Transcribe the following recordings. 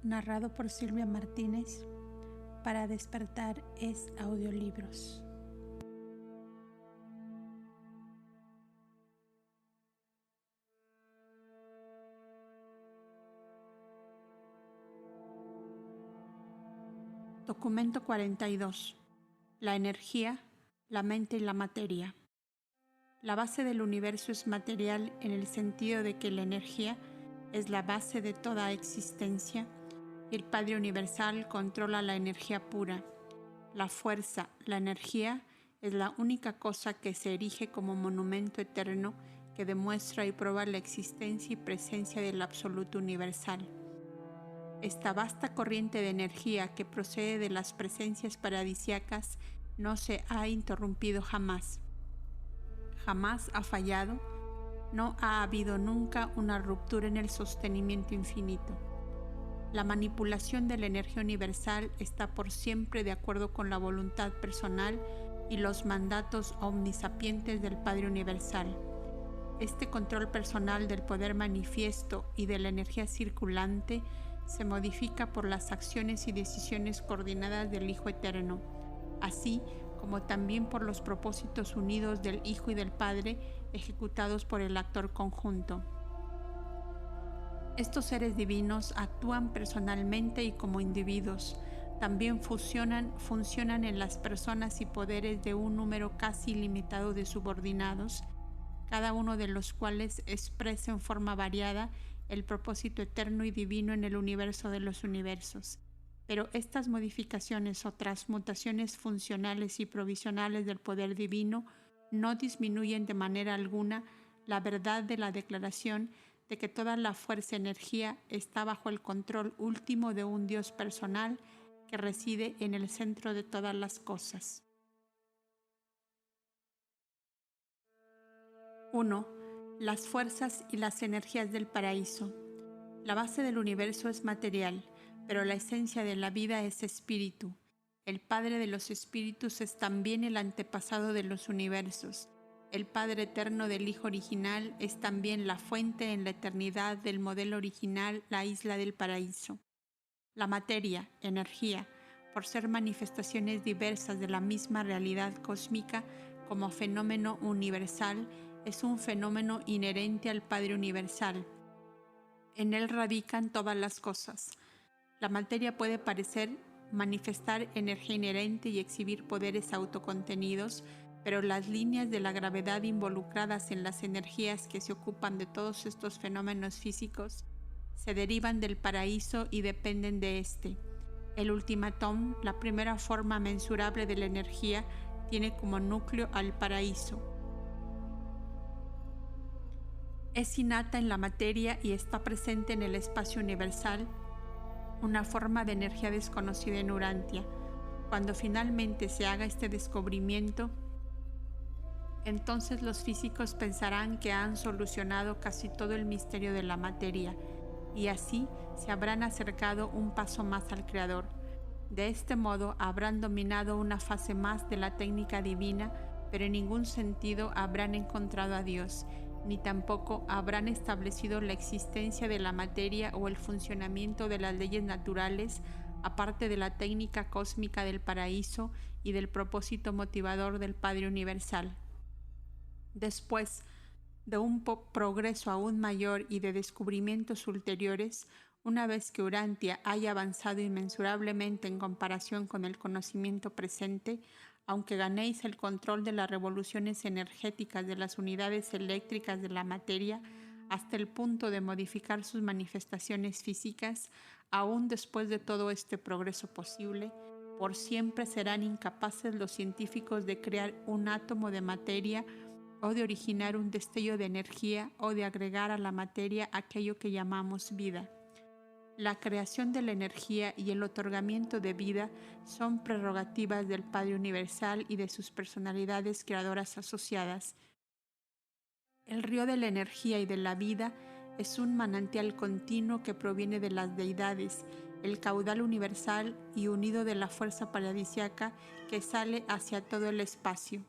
narrado por Silvia Martínez para Despertar es Audiolibros. Documento 42. La energía, la mente y la materia. La base del universo es material en el sentido de que la energía es la base de toda existencia y el Padre Universal controla la energía pura. La fuerza, la energía, es la única cosa que se erige como monumento eterno que demuestra y prueba la existencia y presencia del absoluto universal. Esta vasta corriente de energía que procede de las presencias paradisíacas no se ha interrumpido jamás. Jamás ha fallado, no ha habido nunca una ruptura en el sostenimiento infinito. La manipulación de la energía universal está por siempre de acuerdo con la voluntad personal y los mandatos omnisapientes del Padre Universal. Este control personal del poder manifiesto y de la energía circulante se modifica por las acciones y decisiones coordinadas del Hijo Eterno, así como también por los propósitos unidos del Hijo y del Padre ejecutados por el actor conjunto. Estos seres divinos actúan personalmente y como individuos. También funcionan en las personas y poderes de un número casi ilimitado de subordinados, cada uno de los cuales expresa en forma variada el propósito eterno y divino en el universo de los universos. Pero estas modificaciones o transmutaciones funcionales y provisionales del poder divino no disminuyen de manera alguna la verdad de la declaración de que toda la fuerza-energía está bajo el control último de un Dios personal que reside en el centro de todas las cosas. 1. Las fuerzas y las energías del paraíso. La base del universo es material, pero la esencia de la vida es espíritu. El Padre de los espíritus es también el antepasado de los universos. El Padre eterno del Hijo original es también la fuente en la eternidad del modelo original, la isla del paraíso. La materia, energía, por ser manifestaciones diversas de la misma realidad cósmica como fenómeno universal, es un fenómeno inherente al Padre Universal. En él radican todas las cosas. La materia puede manifestar energía inherente y exhibir poderes autocontenidos, pero las líneas de la gravedad involucradas en las energías que se ocupan de todos estos fenómenos físicos se derivan del paraíso y dependen de éste. El ultimátum, la primera forma mensurable de la energía, tiene como núcleo al paraíso. Es innata en la materia y está presente en el espacio universal, una forma de energía desconocida en Urantia. Cuando finalmente se haga este descubrimiento, entonces los físicos pensarán que han solucionado casi todo el misterio de la materia y así se habrán acercado un paso más al Creador. De este modo habrán dominado una fase más de la técnica divina, pero en ningún sentido habrán encontrado a Dios, ni tampoco habrán establecido la existencia de la materia o el funcionamiento de las leyes naturales, aparte de la técnica cósmica del paraíso y del propósito motivador del Padre Universal. Después de un progreso aún mayor y de descubrimientos ulteriores, una vez que Urantia haya avanzado inmensurablemente en comparación con el conocimiento presente, aunque ganéis el control de las revoluciones energéticas de las unidades eléctricas de la materia hasta el punto de modificar sus manifestaciones físicas, aún después de todo este progreso posible, por siempre serán incapaces los científicos de crear un átomo de materia o de originar un destello de energía o de agregar a la materia aquello que llamamos vida. La creación de la energía y el otorgamiento de vida son prerrogativas del Padre Universal y de sus personalidades creadoras asociadas. El río de la energía y de la vida es un manantial continuo que proviene de las deidades, el caudal universal y unido de la fuerza paradisíaca que sale hacia todo el espacio.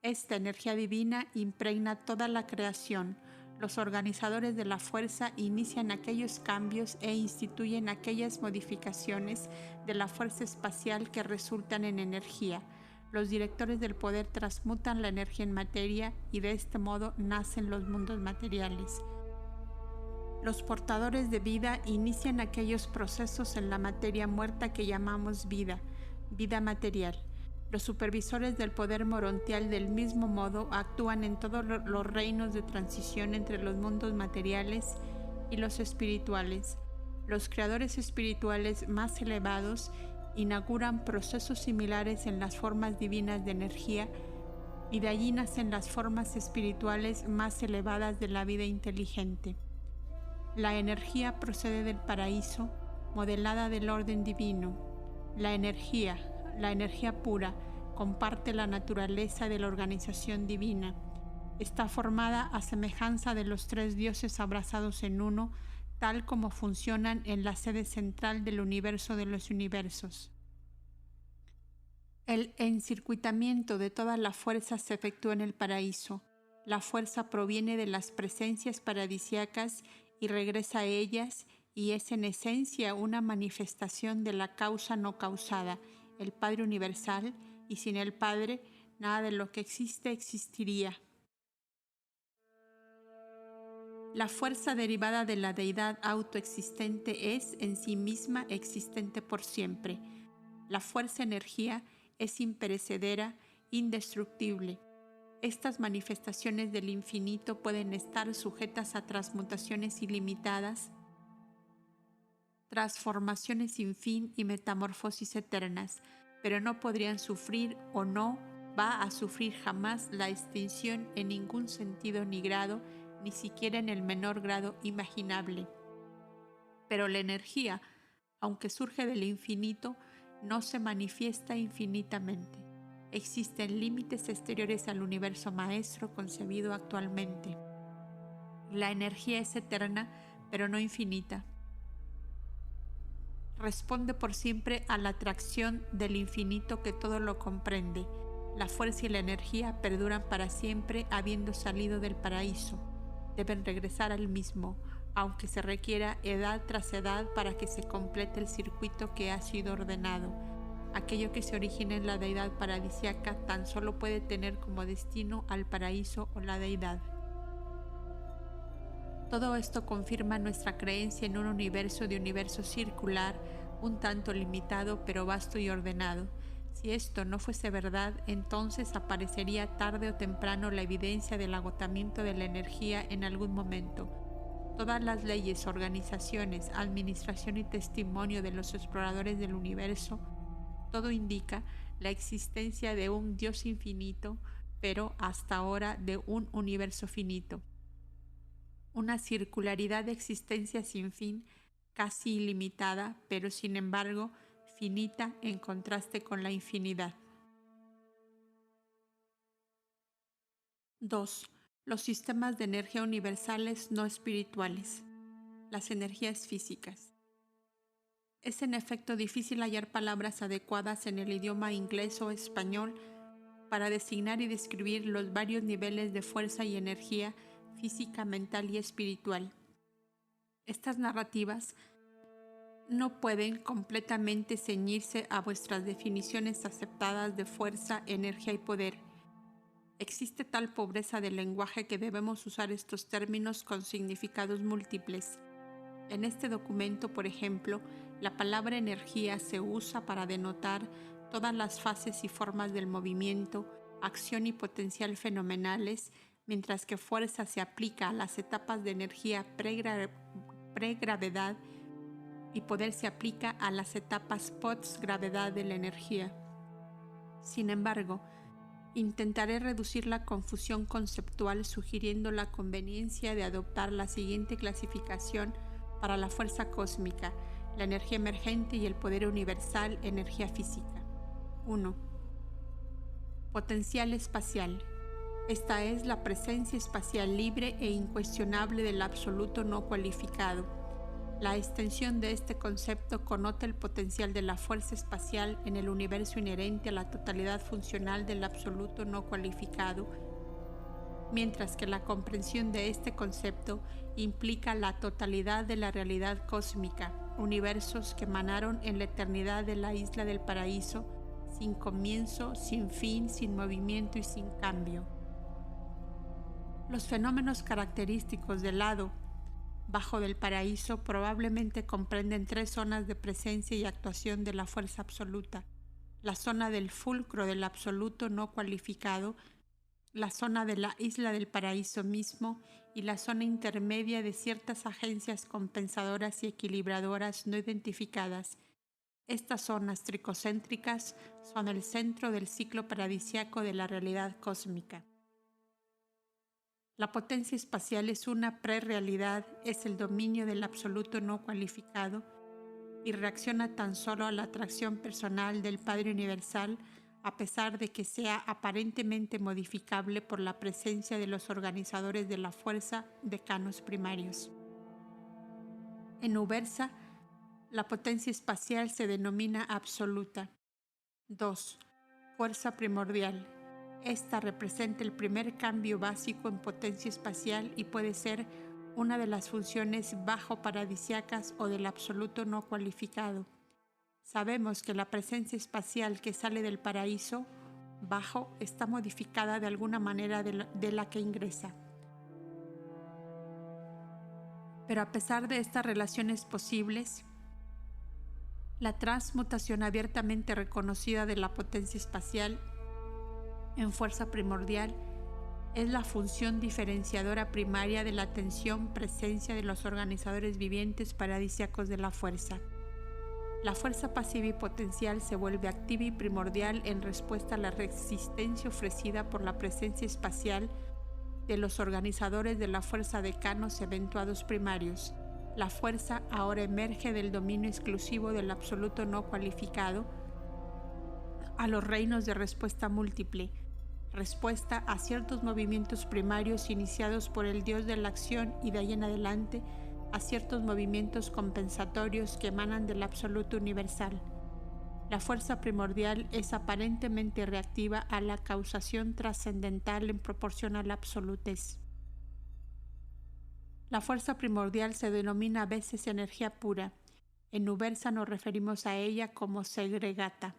Esta energía divina impregna toda la creación, Los organizadores de la fuerza inician aquellos cambios e instituyen aquellas modificaciones de la fuerza espacial que resultan en energía. Los directores del poder transmutan la energía en materia y de este modo nacen los mundos materiales. Los portadores de vida inician aquellos procesos en la materia muerta que llamamos vida, vida material. Los supervisores del poder morontial del mismo modo actúan en todos los reinos de transición entre los mundos materiales y los espirituales. Los creadores espirituales más elevados inauguran procesos similares en las formas divinas de energía y de allí nacen las formas espirituales más elevadas de la vida inteligente. La energía procede del paraíso, modelada del orden divino. La energía pura, comparte la naturaleza de la organización divina. Está formada a semejanza de los tres dioses abrazados en uno, tal como funcionan en la sede central del universo de los universos. El encircuitamiento de toda la fuerza se efectúa en el paraíso. La fuerza proviene de las presencias paradisíacas y regresa a ellas, y es en esencia una manifestación de la causa no causada, el Padre Universal, y sin el Padre nada de lo que existe existiría. La fuerza derivada de la deidad autoexistente es en sí misma existente por siempre. La fuerza-energía es imperecedera, indestructible. Estas manifestaciones del infinito pueden estar sujetas a transmutaciones ilimitadas, transformaciones sin fin y metamorfosis eternas, pero no podrían sufrir o no va a sufrir jamás la extinción en ningún sentido ni grado, ni siquiera en el menor grado imaginable. Pero la energía, aunque surge del infinito, no se manifiesta infinitamente. Existen límites exteriores al universo maestro concebido actualmente. La energía es eterna, pero no infinita. Responde por siempre a la atracción del infinito que todo lo comprende. La fuerza y la energía perduran para siempre habiendo salido del paraíso. Deben regresar al mismo, aunque se requiera edad tras edad para que se complete el circuito que ha sido ordenado. Aquello que se origina en la deidad paradisíaca tan solo puede tener como destino al paraíso o la deidad. Todo esto confirma nuestra creencia en un universo circular, un tanto limitado pero vasto y ordenado. Si esto no fuese verdad, entonces aparecería tarde o temprano la evidencia del agotamiento de la energía en algún momento. Todas las leyes, organizaciones, administración y testimonio de los exploradores del universo, todo indica la existencia de un Dios infinito, pero hasta ahora de un universo finito. Una circularidad de existencia sin fin, casi ilimitada, pero sin embargo finita en contraste con la infinidad. 2. Los sistemas de energía universales no espirituales. Las energías físicas. Es en efecto difícil hallar palabras adecuadas en el idioma inglés o español para designar y describir los varios niveles de fuerza y energía física, mental y espiritual. Estas narrativas no pueden completamente ceñirse a vuestras definiciones aceptadas de fuerza, energía y poder. Existe tal pobreza del lenguaje que debemos usar estos términos con significados múltiples. En este documento, por ejemplo, la palabra energía se usa para denotar todas las fases y formas del movimiento, acción y potencial fenomenales, mientras que fuerza se aplica a las etapas de energía pregravedad y poder se aplica a las etapas postgravedad de la energía. Sin embargo, intentaré reducir la confusión conceptual sugiriendo la conveniencia de adoptar la siguiente clasificación para la fuerza cósmica, la energía emergente y el poder universal, energía física. 1. Potencial espacial. Esta es la presencia espacial libre e incuestionable del absoluto no cualificado. La extensión de este concepto connota el potencial de la fuerza espacial en el universo inherente a la totalidad funcional del absoluto no cualificado, mientras que la comprensión de este concepto implica la totalidad de la realidad cósmica, universos que emanaron en la eternidad de la isla del paraíso, sin comienzo, sin fin, sin movimiento y sin cambio. Los fenómenos característicos del lado bajo del paraíso probablemente comprenden 3 zonas de presencia y actuación de la fuerza absoluta: la zona del fulcro del absoluto no cualificado, la zona de la isla del paraíso mismo y la zona intermedia de ciertas agencias compensadoras y equilibradoras no identificadas. Estas zonas tricocéntricas son el centro del ciclo paradisiaco de la realidad cósmica. La potencia espacial es una prerrealidad, es el dominio del absoluto no cualificado y reacciona tan solo a la atracción personal del Padre Universal, a pesar de que sea aparentemente modificable por la presencia de los organizadores de la fuerza, decanos primarios. En Ubersa, la potencia espacial se denomina absoluta. 2. Fuerza primordial. Esta representa el primer cambio básico en potencia espacial y puede ser una de las funciones bajo paradisiacas o del absoluto no cualificado. Sabemos que la presencia espacial que sale del paraíso bajo está modificada de alguna manera de la que ingresa. Pero a pesar de estas relaciones posibles, la transmutación abiertamente reconocida de la potencia espacial en fuerza primordial es la función diferenciadora primaria de la atención-presencia de los organizadores vivientes paradisíacos de la fuerza. La fuerza pasiva y potencial se vuelve activa y primordial en respuesta a la resistencia ofrecida por la presencia espacial de los organizadores de la fuerza decanos eventuados primarios. La fuerza ahora emerge del dominio exclusivo del absoluto no cualificado a los reinos de respuesta múltiple, respuesta a ciertos movimientos primarios iniciados por el Dios de la acción y de ahí en adelante a ciertos movimientos compensatorios que emanan del absoluto universal. La fuerza primordial es aparentemente reactiva a la causación trascendental en proporción a la absolutez. La fuerza primordial se denomina a veces energía pura. En Ubersa nos referimos a ella como segregata.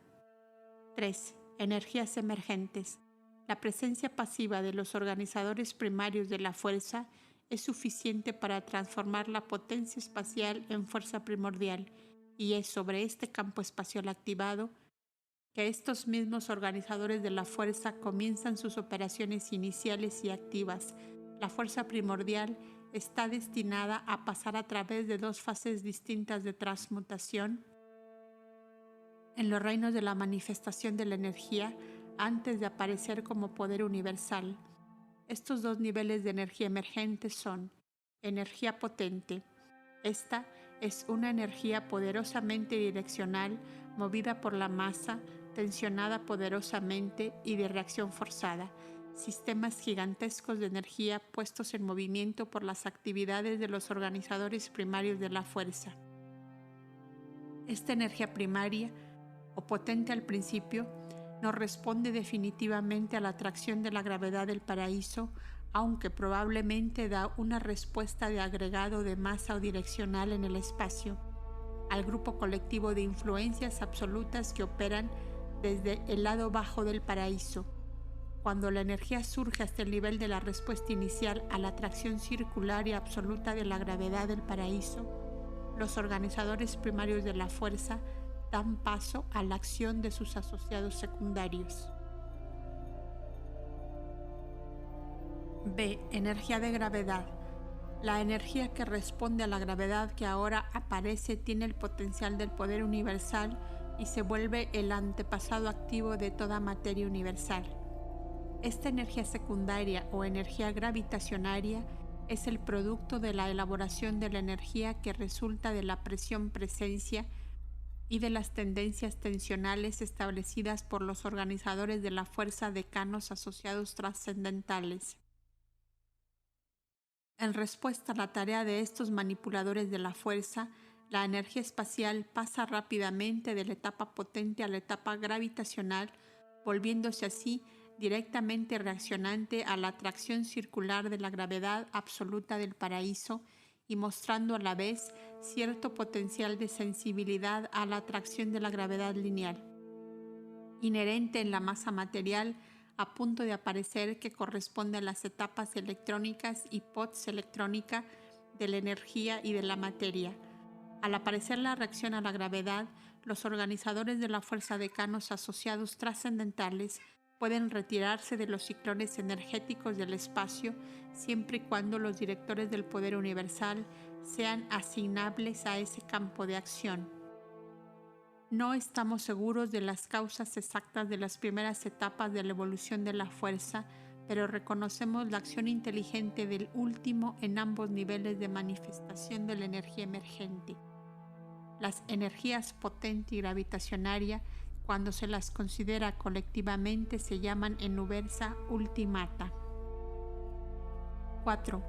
3. Energías emergentes. La presencia pasiva de los organizadores primarios de la fuerza es suficiente para transformar la potencia espacial en fuerza primordial, y es sobre este campo espacial activado que estos mismos organizadores de la fuerza comienzan sus operaciones iniciales y activas. La fuerza primordial está destinada a pasar a través de 2 fases distintas de transmutación en los reinos de la manifestación de la energía antes de aparecer como poder universal. Estos 2 niveles de energía emergente son energía potente. Esta es una energía poderosamente direccional, movida por la masa, tensionada poderosamente y de reacción forzada. Sistemas gigantescos de energía puestos en movimiento por las actividades de los organizadores primarios de la fuerza. Esta energía primaria, o potente al principio, no responde definitivamente a la atracción de la gravedad del paraíso, aunque probablemente da una respuesta de agregado de masa o direccional en el espacio, al grupo colectivo de influencias absolutas que operan desde el lado bajo del paraíso. Cuando la energía surge hasta el nivel de la respuesta inicial a la atracción circular y absoluta de la gravedad del paraíso, los organizadores primarios de la fuerza dan paso a la acción de sus asociados secundarios. B. Energía de gravedad. La energía que responde a la gravedad que ahora aparece tiene el potencial del poder universal y se vuelve el antepasado activo de toda materia universal. Esta energía secundaria o energía gravitacionaria es el producto de la elaboración de la energía que resulta de la presión-presencia y de las tendencias tensionales establecidas por los organizadores de la fuerza decanos asociados trascendentales. En respuesta a la tarea de estos manipuladores de la fuerza, la energía espacial pasa rápidamente de la etapa potente a la etapa gravitacional, volviéndose así directamente reaccionante a la atracción circular de la gravedad absoluta del paraíso y mostrando a la vez cierto potencial de sensibilidad a la atracción de la gravedad lineal, inherente en la masa material a punto de aparecer, que corresponde a las etapas electrónicas y postelectrónica de la energía y de la materia. Al aparecer la reacción a la gravedad, los organizadores de la fuerza de Canos asociados trascendentales pueden retirarse de los ciclones energéticos del espacio siempre y cuando los directores del poder universal sean asignables a ese campo de acción. No estamos seguros de las causas exactas de las primeras etapas de la evolución de la fuerza, pero reconocemos la acción inteligente del último en ambos niveles de manifestación de la energía emergente. Las energías potente y gravitacionaria, cuando se las considera colectivamente, se llaman enuversa ultimata. 4.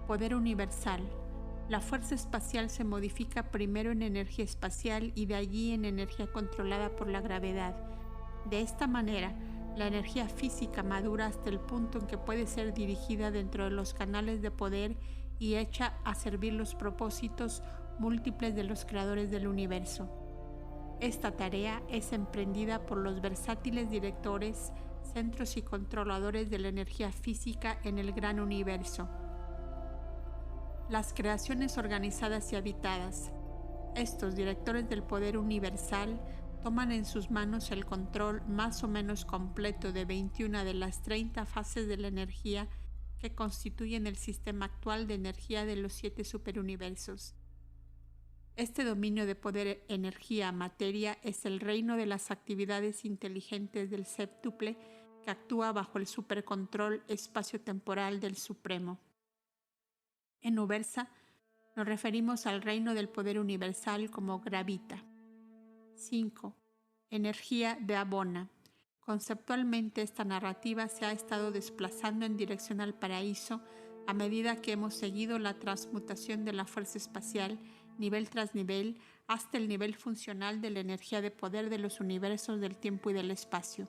Poder universal. La fuerza espacial se modifica primero en energía espacial y de allí en energía controlada por la gravedad. De esta manera, la energía física madura hasta el punto en que puede ser dirigida dentro de los canales de poder y hecha a servir los propósitos múltiples de los creadores del universo. Esta tarea es emprendida por los versátiles directores, centros y controladores de la energía física en el gran universo. Las creaciones organizadas y habitadas. Estos directores del poder universal toman en sus manos el control más o menos completo de 21 de las 30 fases de la energía que constituyen el sistema actual de energía de los 7 superuniversos. Este dominio de poder, energía, materia es el reino de las actividades inteligentes del séptuple que actúa bajo el supercontrol espacio-temporal del Supremo. En Ubersa nos referimos al reino del poder universal como gravita. 5. Energía de Abona. Conceptualmente, esta narrativa se ha estado desplazando en dirección al paraíso a medida que hemos seguido la transmutación de la fuerza espacial nivel tras nivel hasta el nivel funcional de la energía de poder de los universos del tiempo y del espacio.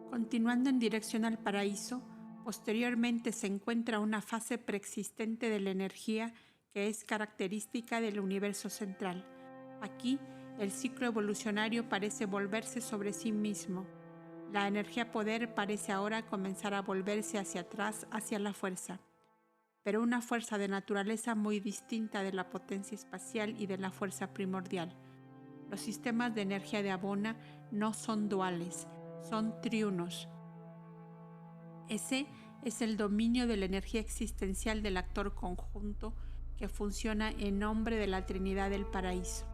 Continuando en dirección al paraíso, posteriormente se encuentra una fase preexistente de la energía que es característica del universo central. Aquí, el ciclo evolucionario parece volverse sobre sí mismo. La energía poder parece ahora comenzar a volverse hacia atrás, hacia la fuerza, pero una fuerza de naturaleza muy distinta de la potencia espacial y de la fuerza primordial. Los sistemas de energía de Abona no son duales, son triunos. Ese es el dominio de la energía existencial del actor conjunto que funciona en nombre de la Trinidad del Paraíso.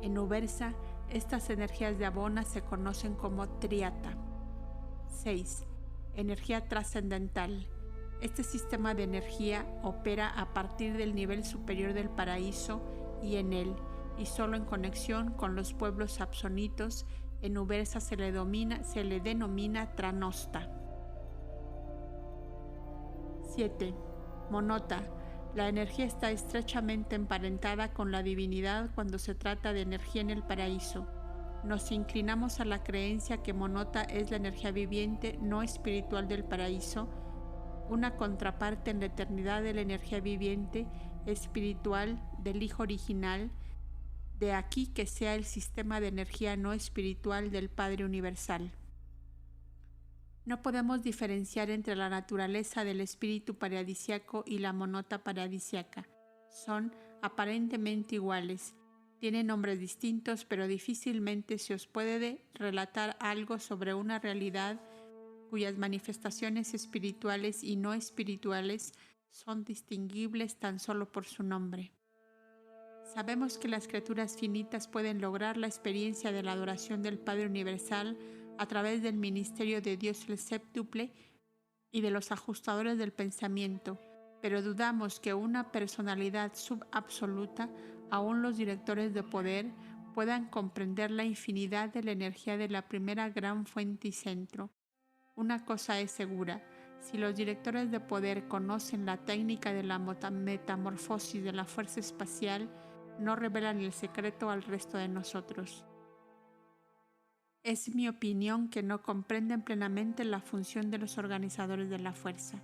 En Ubersa, estas energías de Abona se conocen como triata. 6. Energía trascendental. Este sistema de energía opera a partir del nivel superior del paraíso y en él, y solo en conexión con los pueblos absonitos. En Ubersa se le denomina Tranosta. 7. Monota. La energía está estrechamente emparentada con la divinidad cuando se trata de energía en el paraíso. Nos inclinamos a la creencia que Monota es la energía viviente no espiritual del paraíso, una contraparte en la eternidad de la energía viviente espiritual del Hijo original, de aquí que sea el sistema de energía no espiritual del Padre Universal. No podemos diferenciar entre la naturaleza del espíritu paradisiaco y la monota paradisiaca. Son aparentemente iguales, tienen nombres distintos, pero difícilmente se os puede relatar algo sobre una realidad cuyas manifestaciones espirituales y no espirituales son distinguibles tan solo por su nombre. Sabemos que las criaturas finitas pueden lograr la experiencia de la adoración del Padre Universal a través del ministerio de Dios el séptuple y de los ajustadores del pensamiento, pero dudamos que una personalidad subabsoluta, aún los directores de poder, puedan comprender la infinidad de la energía de la primera gran fuente y centro. Una cosa es segura: si los directores de poder conocen la técnica de la metamorfosis de la fuerza espacial, no revelan el secreto al resto de nosotros. Es mi opinión que no comprenden plenamente la función de los organizadores de la fuerza.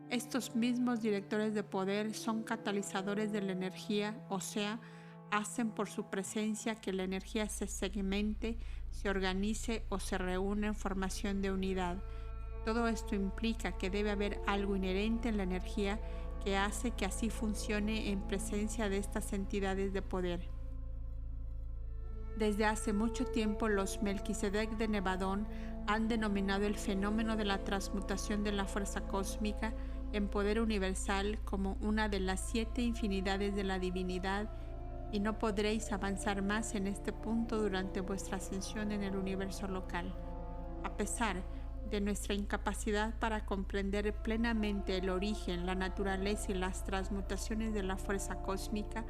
Estos mismos directores de poder son catalizadores de la energía, o sea, hacen por su presencia que la energía se segmente, se organice o se reúna en formación de unidad. Todo esto implica que debe haber algo inherente en la energía que hace que así funcione en presencia de estas entidades de poder. Desde hace mucho tiempo los Melquisedec de Nevadón han denominado el fenómeno de la transmutación de la fuerza cósmica en poder universal como una de las 7 infinidades de la divinidad, y no podréis avanzar más en este punto durante vuestra ascensión en el universo local. A pesar de nuestra incapacidad para comprender plenamente el origen, la naturaleza y las transmutaciones de la fuerza cósmica,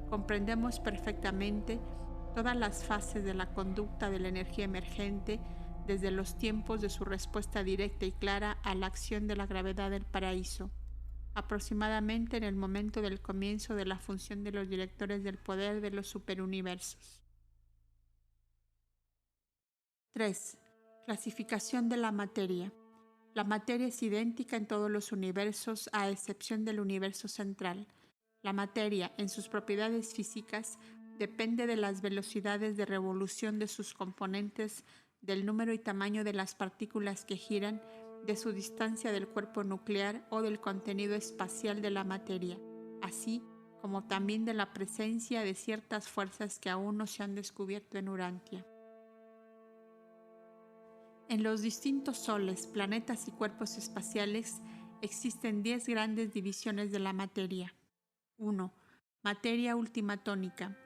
comprendemos perfectamente todas las fases de la conducta de la energía emergente, desde los tiempos de su respuesta directa y clara a la acción de la gravedad del paraíso, aproximadamente en el momento del comienzo de la función de los directores del poder de los superuniversos. 3. Clasificación de la materia. La materia es idéntica en todos los universos, a excepción del universo central. La materia, en sus propiedades físicas, depende de las velocidades de revolución de sus componentes, del número y tamaño de las partículas que giran, de su distancia del cuerpo nuclear o del contenido espacial de la materia, así como también de la presencia de ciertas fuerzas que aún no se han descubierto en Urantia. En los distintos soles, planetas y cuerpos espaciales existen 10 grandes divisiones de la materia. 1. Materia ultimatónica.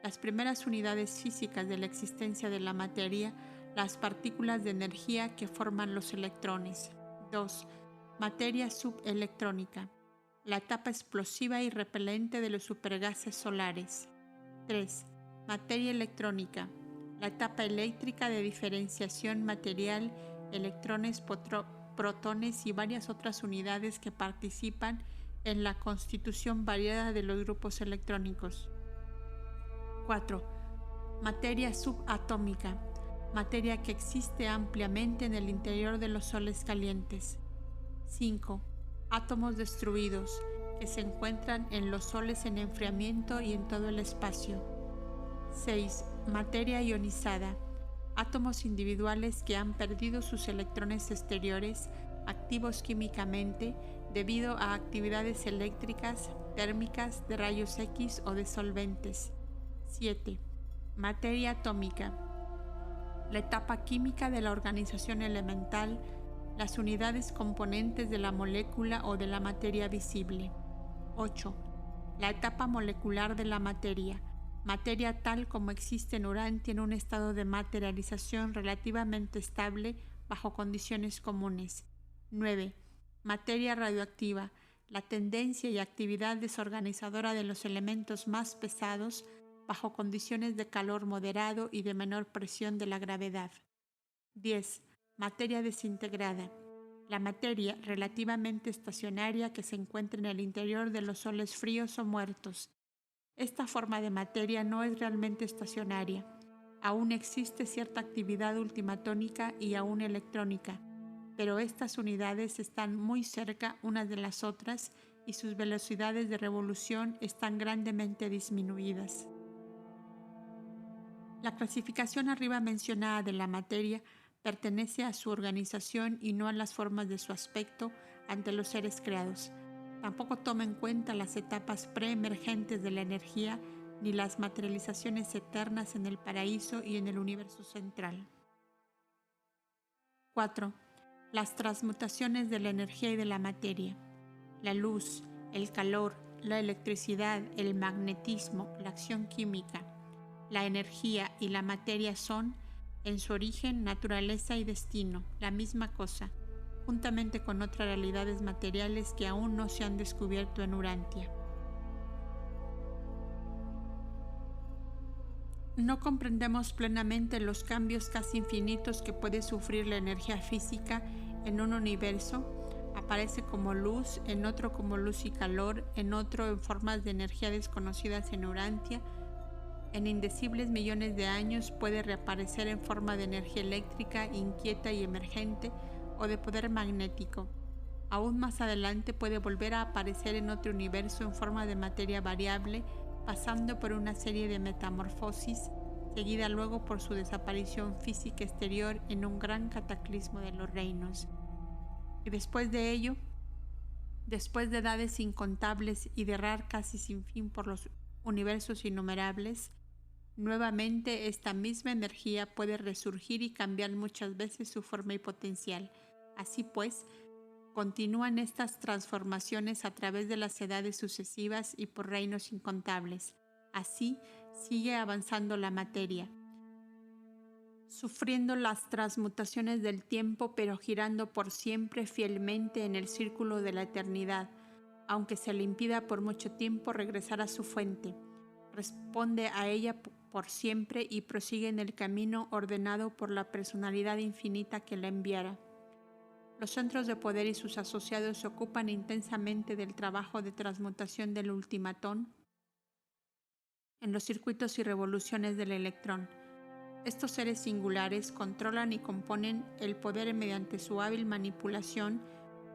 Las primeras unidades físicas de la existencia de la materia, las partículas de energía que forman los electrones. 2. Materia subelectrónica. La etapa explosiva y repelente de los supergases solares. 3. Materia electrónica. La etapa eléctrica de diferenciación material, electrones, protones y varias otras unidades que participan en la constitución variada de los grupos electrónicos. 4. Materia subatómica. Materia que existe ampliamente en el interior de los soles calientes. 5. Átomos destruidos, que se encuentran en los soles en enfriamiento y en todo el espacio. 6. Materia ionizada. Átomos individuales que han perdido sus electrones exteriores, activos químicamente, debido a actividades eléctricas, térmicas, de rayos X o de solventes. 7. Materia atómica. La etapa química de la organización elemental, las unidades componentes de la molécula o de la materia visible. 8. La etapa molecular de la materia. Materia tal como existe en Urantia en un estado de materialización relativamente estable bajo condiciones comunes. 9. Materia radioactiva. La tendencia y actividad desorganizadora de los elementos más pesados bajo condiciones de calor moderado y de menor presión de la gravedad. 10. Materia desintegrada. La materia relativamente estacionaria que se encuentra en el interior de los soles fríos o muertos. Esta forma de materia no es realmente estacionaria. Aún existe cierta actividad ultimatónica y aún electrónica, pero estas unidades están muy cerca unas de las otras y sus velocidades de revolución están grandemente disminuidas. La clasificación arriba mencionada de la materia pertenece a su organización y no a las formas de su aspecto ante los seres creados. Tampoco toma en cuenta las etapas preemergentes de la energía ni las materializaciones eternas en el paraíso y en el universo central. 4. Las transmutaciones de la energía y de la materia. La luz, el calor, la electricidad, el magnetismo, la acción química, la energía y la materia son, en su origen, naturaleza y destino, la misma cosa, juntamente con otras realidades materiales que aún no se han descubierto en Urantia. No comprendemos plenamente los cambios casi infinitos que puede sufrir la energía física en un universo. Aparece como luz, en otro como luz y calor, en otro en formas de energía desconocidas en Urantia, En indecibles millones de años puede reaparecer en forma de energía eléctrica inquieta y emergente o de poder magnético. Aún más adelante puede volver a aparecer en otro universo en forma de materia variable, pasando por una serie de metamorfosis, seguida luego por su desaparición física exterior en un gran cataclismo de los reinos. Y después de ello, después de edades incontables y de errar casi sin fin por los universos innumerables, nuevamente esta misma energía puede resurgir y cambiar muchas veces su forma y potencial. Así pues, continúan estas transformaciones a través de las edades sucesivas y por reinos incontables. Así sigue avanzando la materia, sufriendo las transmutaciones del tiempo, pero girando por siempre fielmente en el círculo de la eternidad, aunque se le impida por mucho tiempo regresar a su fuente. Responde a ella por siempre y prosigue en el camino ordenado por la personalidad infinita que la enviara. Los centros de poder y sus asociados se ocupan intensamente del trabajo de transmutación del ultimatón en los circuitos y revoluciones del electrón. Estos seres singulares controlan y componen el poder mediante su hábil manipulación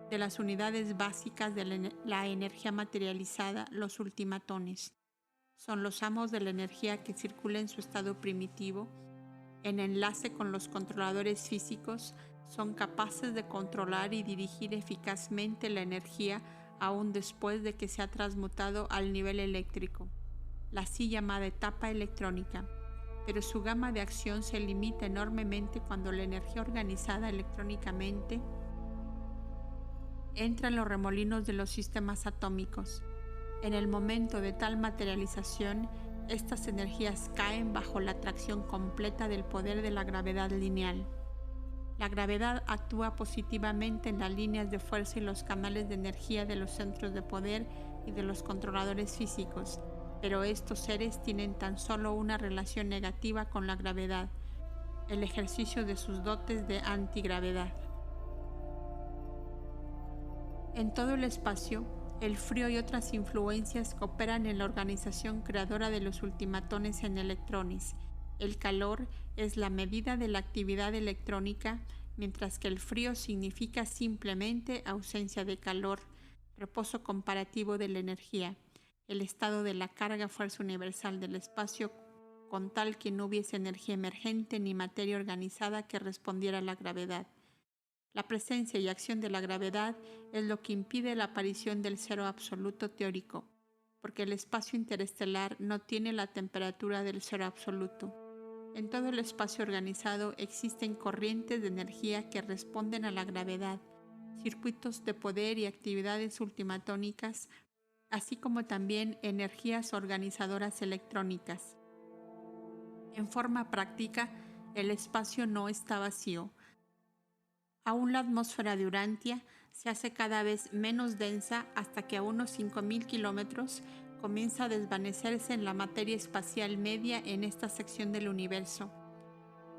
de las unidades básicas de la energía materializada, los ultimatones. Son los amos de la energía que circula en su estado primitivo, en enlace con los controladores físicos. Son capaces de controlar y dirigir eficazmente la energía aún después de que se ha transmutado al nivel eléctrico, la así llamada etapa electrónica, pero su gama de acción se limita enormemente cuando la energía organizada electrónicamente entra en los remolinos de los sistemas atómicos. En el momento de tal materialización, estas energías caen bajo la atracción completa del poder de la gravedad lineal. La gravedad actúa positivamente en las líneas de fuerza y los canales de energía de los centros de poder y de los controladores físicos, pero estos seres tienen tan solo una relación negativa con la gravedad, el ejercicio de sus dotes de antigravedad. En todo el espacio, el frío y otras influencias cooperan en la organización creadora de los ultimatones en electrones. El calor es la medida de la actividad electrónica, mientras que el frío significa simplemente ausencia de calor, reposo comparativo de la energía, el estado de la carga fuerza universal del espacio, con tal que no hubiese energía emergente ni materia organizada que respondiera a la gravedad. La presencia y acción de la gravedad es lo que impide la aparición del cero absoluto teórico, porque el espacio interestelar no tiene la temperatura del cero absoluto. En todo el espacio organizado existen corrientes de energía que responden a la gravedad, circuitos de poder y actividades ultimatónicas, así como también energías organizadoras electrónicas. En forma práctica, el espacio no está vacío. Aún la atmósfera de Urantia se hace cada vez menos densa hasta que a unos 5.000 kilómetros comienza a desvanecerse en la materia espacial media en esta sección del universo.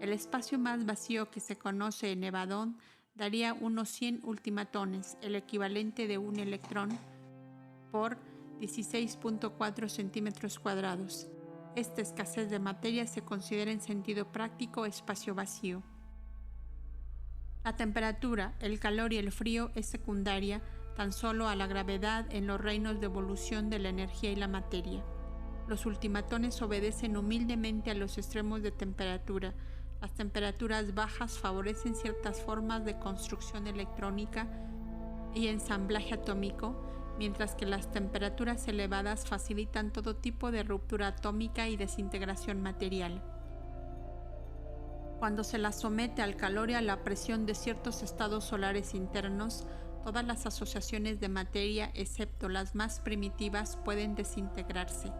El espacio más vacío que se conoce en Evadón daría unos 100 ultimatones, el equivalente de un electrón, por 16.4 centímetros cuadrados. Esta escasez de materia se considera en sentido práctico espacio vacío. La temperatura, el calor y el frío es secundaria tan solo a la gravedad en los reinos de evolución de la energía y la materia. Los ultimatones obedecen humildemente a los extremos de temperatura. Las temperaturas bajas favorecen ciertas formas de construcción electrónica y ensamblaje atómico, mientras que las temperaturas elevadas facilitan todo tipo de ruptura atómica y desintegración material. Cuando se las somete al calor y a la presión de ciertos estados solares internos, todas las asociaciones de materia, excepto las más primitivas, pueden desintegrarse.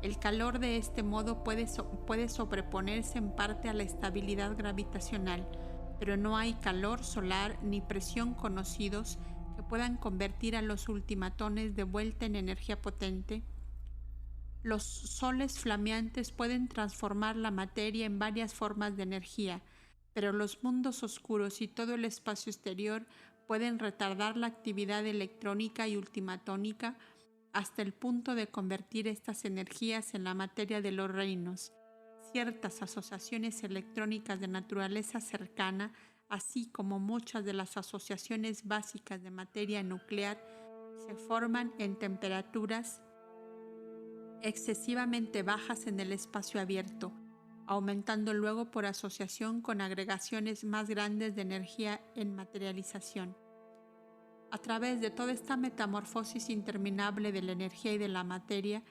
El calor de este modo puede sobreponerse en parte a la estabilidad gravitacional, pero no hay calor solar ni presión conocidos que puedan convertir a los ultimatones de vuelta en energía potente. Los soles flameantes pueden transformar la materia en varias formas de energía, pero los mundos oscuros y todo el espacio exterior pueden retardar la actividad electrónica y ultimatónica hasta el punto de convertir estas energías en la materia de los reinos. Ciertas asociaciones electrónicas de naturaleza cercana, así como muchas de las asociaciones básicas de materia nuclear, se forman en temperaturas excesivamente bajas en el espacio abierto, aumentando luego por asociación con agregaciones más grandes de energía en materialización. A través de toda esta metamorfosis interminable de la energía y de la materia,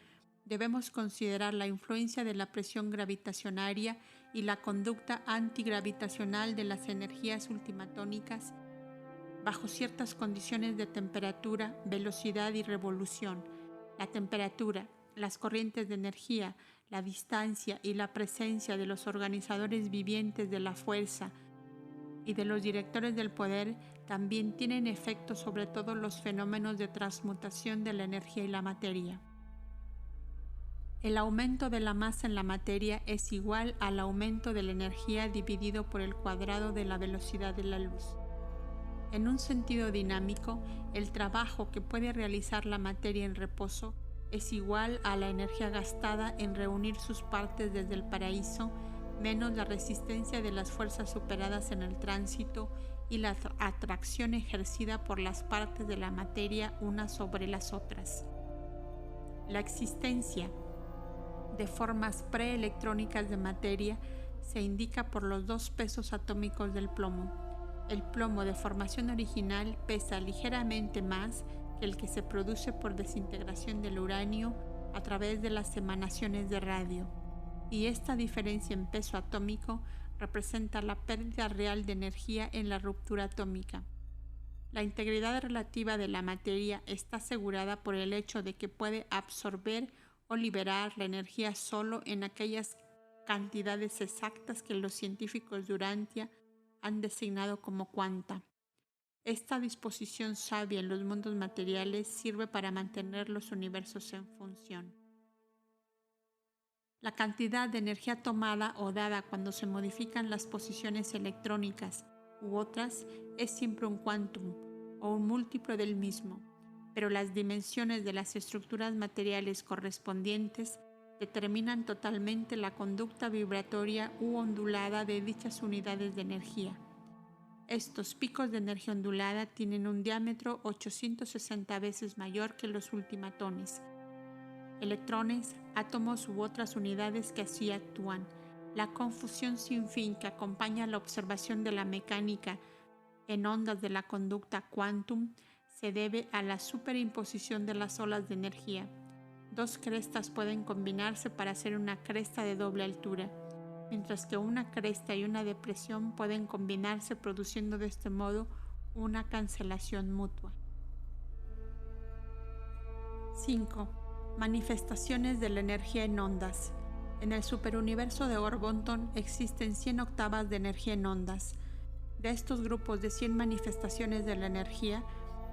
debemos considerar la influencia de la presión gravitacionaria y la conducta antigravitacional de las energías ultimatónicas bajo ciertas condiciones de temperatura, velocidad y revolución. La temperatura, las corrientes de energía, la distancia y la presencia de los organizadores vivientes de la fuerza y de los directores del poder también tienen efecto sobre todos los fenómenos de transmutación de la energía y la materia. El aumento de la masa en la materia es igual al aumento de la energía dividido por el cuadrado de la velocidad de la luz. En un sentido dinámico, el trabajo que puede realizar la materia en reposo es igual a la energía gastada en reunir sus partes desde el paraíso, menos la resistencia de las fuerzas superadas en el tránsito y la atracción ejercida por las partes de la materia unas sobre las otras. La existencia de formas preelectrónicas de materia se indica por los dos pesos atómicos del plomo. El plomo de formación original pesa ligeramente más que el que se produce por desintegración del uranio a través de las emanaciones de radio, y esta diferencia en peso atómico representa la pérdida real de energía en la ruptura atómica. La integridad relativa de la materia está asegurada por el hecho de que puede absorber o liberar la energía solo en aquellas cantidades exactas que los científicos de Urantia han designado como cuanta. Esta disposición sabia en los mundos materiales sirve para mantener los universos en función. La cantidad de energía tomada o dada cuando se modifican las posiciones electrónicas u otras es siempre un quantum o un múltiplo del mismo, pero las dimensiones de las estructuras materiales correspondientes determinan totalmente la conducta vibratoria u ondulada de dichas unidades de energía. Estos picos de energía ondulada tienen un diámetro 860 veces mayor que los ultimatones. Electrones, átomos u otras unidades que así actúan. La confusión sin fin que acompaña la observación de la mecánica en ondas de la conducta quantum se debe a la superimposición de las olas de energía. Dos crestas pueden combinarse para hacer una cresta de doble altura, mientras que una cresta y una depresión pueden combinarse produciendo de este modo una cancelación mutua. 5. Manifestaciones de la energía en ondas. En el superuniverso de Orbonton existen 100 octavas de energía en ondas. De estos grupos de 100 manifestaciones de la energía,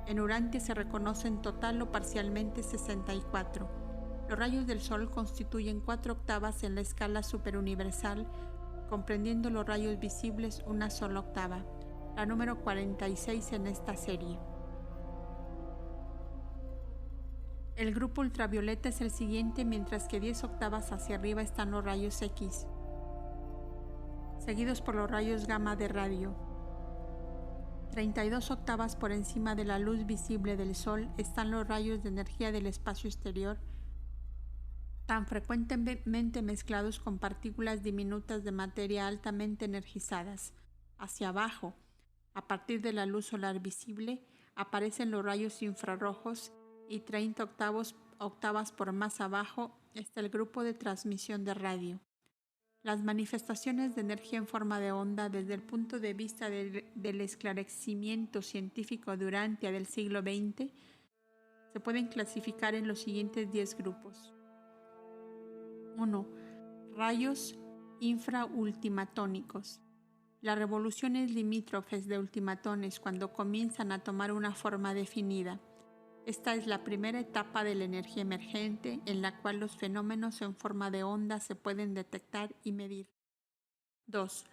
en Urantia se reconocen total o parcialmente 64. Los rayos del Sol constituyen 4 octavas en la escala superuniversal, comprendiendo los rayos visibles una sola octava, la número 46 en esta serie. El grupo ultravioleta es el siguiente, mientras que 10 octavas hacia arriba están los rayos X, seguidos por los rayos gamma de radio. 32 octavas por encima de la luz visible del Sol están los rayos de energía del espacio exterior, tan frecuentemente mezclados con partículas diminutas de materia altamente energizadas. Hacia abajo, a partir de la luz solar visible, aparecen los rayos infrarrojos y 30 octavas por más abajo está el grupo de transmisión de radio. Las manifestaciones de energía en forma de onda desde el punto de vista del esclarecimiento científico de Urantia del siglo XX se pueden clasificar en los siguientes 10 grupos. 1. Rayos infraultimatónicos. Las revoluciones limítrofes de ultimatones cuando comienzan a tomar una forma definida. Esta es la primera etapa de la energía emergente en la cual los fenómenos en forma de onda se pueden detectar y medir. 2.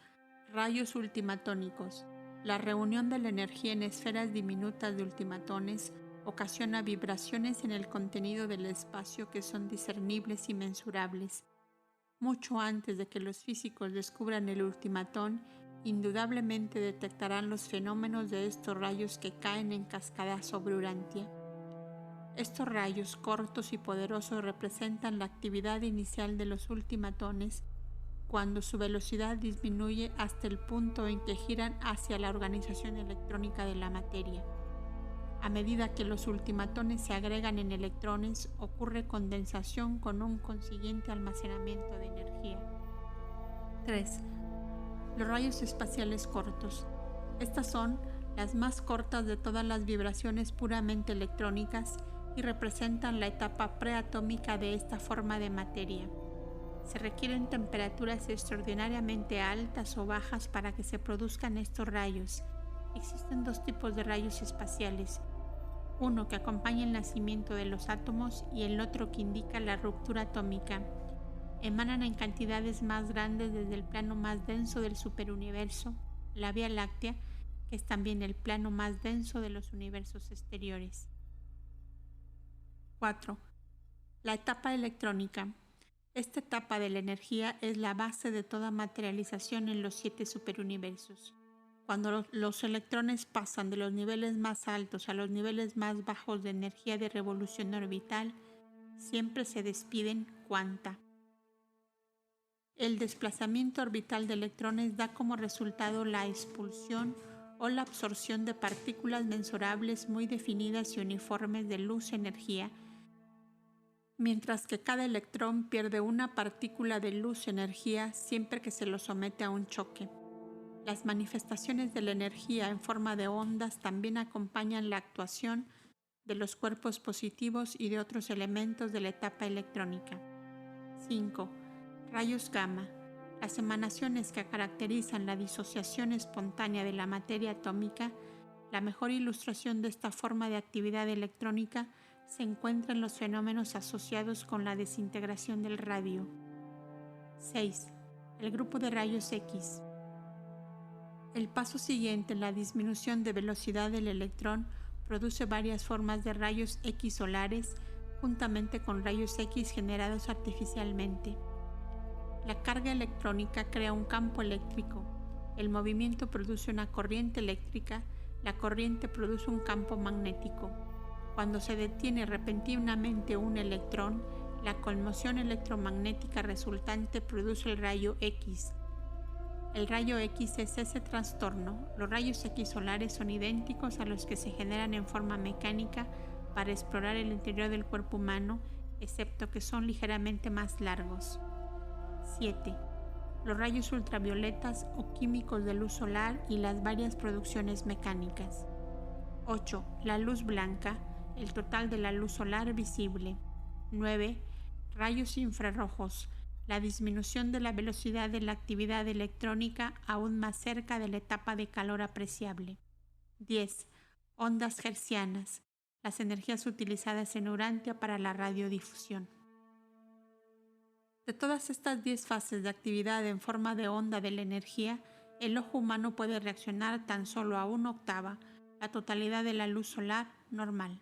Rayos ultimatónicos. La reunión de la energía en esferas diminutas de ultimatones ocasiona vibraciones en el contenido del espacio que son discernibles y mensurables. Mucho antes de que los físicos descubran el ultimatón, indudablemente detectarán los fenómenos de estos rayos que caen en cascada sobre Urantia. Estos rayos cortos y poderosos representan la actividad inicial de los ultimatones cuando su velocidad disminuye hasta el punto en que giran hacia la organización electrónica de la materia. A medida que los ultimatones se agregan en electrones, ocurre condensación con un consiguiente almacenamiento de energía. 3. Los rayos espaciales cortos. Estas son las más cortas de todas las vibraciones puramente electrónicas y representan la etapa preatómica de esta forma de materia. Se requieren temperaturas extraordinariamente altas o bajas para que se produzcan estos rayos. Existen dos tipos de rayos espaciales, uno que acompaña el nacimiento de los átomos y el otro que indica la ruptura atómica. Emanan en cantidades más grandes desde el plano más denso del superuniverso, la Vía Láctea, que es también el plano más denso de los universos exteriores. 4. La etapa electrónica. Esta etapa de la energía es la base de toda materialización en los 7 superuniversos. Cuando los electrones pasan de los niveles más altos a los niveles más bajos de energía de revolución orbital, siempre se despiden cuanta. El desplazamiento orbital de electrones da como resultado la expulsión o la absorción de partículas mensurables muy definidas y uniformes de luz-energía, mientras que cada electrón pierde una partícula de luz-energía siempre que se lo somete a un choque. Las manifestaciones de la energía en forma de ondas también acompañan la actuación de los cuerpos positivos y de otros elementos de la etapa electrónica. 5. Rayos gamma. Las emanaciones que caracterizan la disociación espontánea de la materia atómica, la mejor ilustración de esta forma de actividad electrónica se encuentra en los fenómenos asociados con la desintegración del radio. 6. El grupo de rayos X. El paso siguiente en la disminución de velocidad del electrón produce varias formas de rayos X solares, juntamente con rayos X generados artificialmente. La carga electrónica crea un campo eléctrico. El movimiento produce una corriente eléctrica. La corriente produce un campo magnético. Cuando se detiene repentinamente un electrón, la conmoción electromagnética resultante produce el rayo X. El rayo X es ese trastorno. Los rayos X solares son idénticos a los que se generan en forma mecánica para explorar el interior del cuerpo humano, excepto que son ligeramente más largos. 7. Los rayos ultravioletas o químicos de luz solar y las varias producciones mecánicas. 8. La luz blanca, el total de la luz solar visible. 9. Rayos infrarrojos, la disminución de la velocidad de la actividad electrónica aún más cerca de la etapa de calor apreciable. 10. Ondas hertzianas, las energías utilizadas en Urantia para la radiodifusión. De todas estas 10 fases de actividad en forma de onda de la energía, el ojo humano puede reaccionar tan solo a 1/8, la totalidad de la luz solar normal.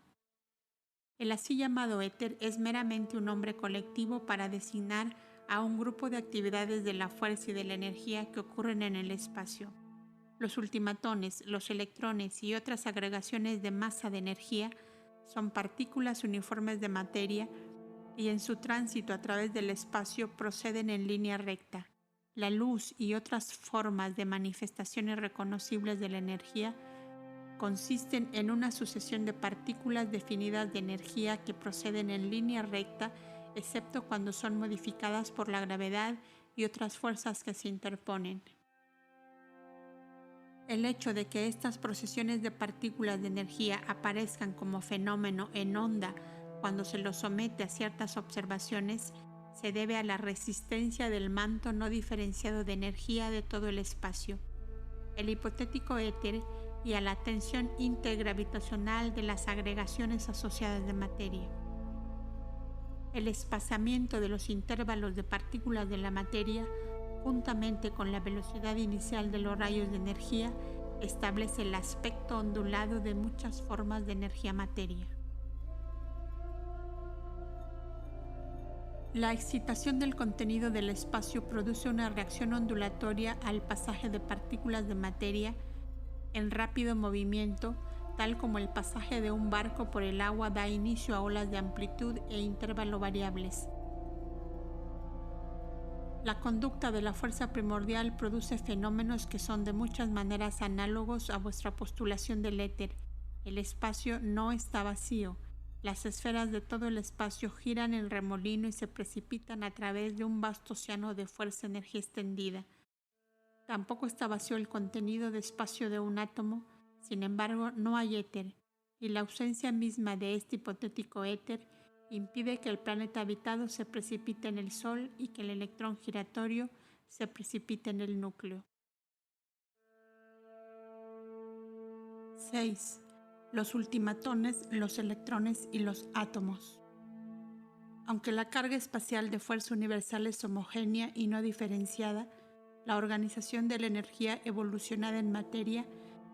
El así llamado éter es meramente un nombre colectivo para designar a un grupo de actividades de la fuerza y de la energía que ocurren en el espacio. Los ultimatones, los electrones y otras agregaciones de masa de energía son partículas uniformes de materia y en su tránsito a través del espacio proceden en línea recta. La luz y otras formas de manifestaciones reconocibles de la energía consisten en una sucesión de partículas definidas de energía que proceden en línea recta, excepto cuando son modificadas por la gravedad y otras fuerzas que se interponen. El hecho de que estas procesiones de partículas de energía aparezcan como fenómeno en onda cuando se los somete a ciertas observaciones se debe a la resistencia del manto no diferenciado de energía de todo el espacio, el hipotético éter, y a la tensión intergravitacional de las agregaciones asociadas de materia. El espaciamiento de los intervalos de partículas de la materia, juntamente con la velocidad inicial de los rayos de energía, establece el aspecto ondulado de muchas formas de energía-materia. La excitación del contenido del espacio produce una reacción ondulatoria al pasaje de partículas de materia en rápido movimiento, tal como el pasaje de un barco por el agua da inicio a olas de amplitud e intervalo variables. La conducta de la fuerza primordial produce fenómenos que son de muchas maneras análogos a vuestra postulación del éter. El espacio no está vacío. Las esferas de todo el espacio giran en remolino y se precipitan a través de un vasto océano de fuerza-energía extendida. Tampoco está vacío el contenido de espacio de un átomo, sin embargo no hay éter, y la ausencia misma de este hipotético éter impide que el planeta habitado se precipite en el Sol y que el electrón giratorio se precipite en el núcleo. 6. Los ultimatones, los electrones y los átomos. Aunque la carga espacial de fuerza universal es homogénea y no diferenciada, la organización de la energía evolucionada en materia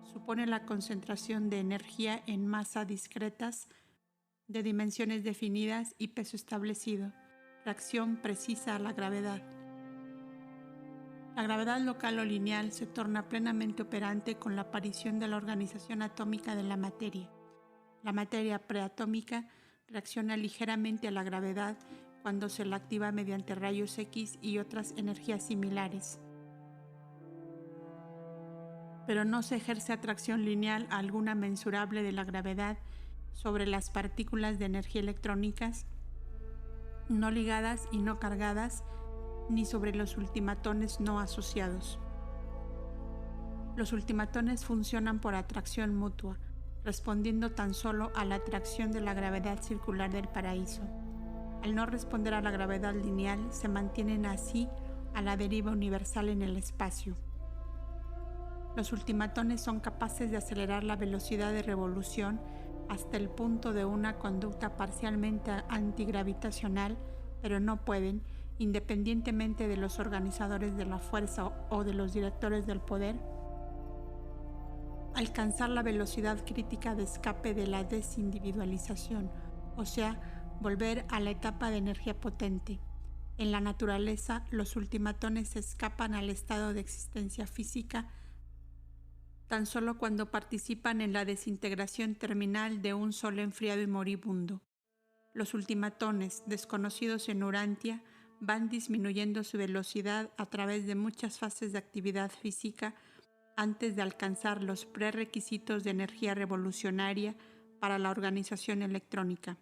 supone la concentración de energía en masa discretas, de dimensiones definidas y peso establecido, reacción precisa a la gravedad. La gravedad local o lineal se torna plenamente operante con la aparición de la organización atómica de la materia. La materia preatómica reacciona ligeramente a la gravedad cuando se la activa mediante rayos X y otras energías similares. Pero no se ejerce atracción lineal alguna mensurable de la gravedad sobre las partículas de energía electrónicas no ligadas y no cargadas, ni sobre los ultimatones no asociados. Los ultimatones funcionan por atracción mutua, respondiendo tan solo a la atracción de la gravedad circular del paraíso. Al no responder a la gravedad lineal, se mantienen así a la deriva universal en el espacio. Los ultimatones son capaces de acelerar la velocidad de revolución hasta el punto de una conducta parcialmente antigravitacional, pero no pueden, independientemente de los organizadores de la fuerza o de los directores del poder, alcanzar la velocidad crítica de escape de la desindividualización, o sea, volver a la etapa de energía potente. En la naturaleza, los ultimatones escapan al estado de existencia física tan solo cuando participan en la desintegración terminal de un sol enfriado y moribundo. Los ultimatones, desconocidos en Urantia, van disminuyendo su velocidad a través de muchas fases de actividad física antes de alcanzar los prerequisitos de energía revolucionaria para la organización electrónica.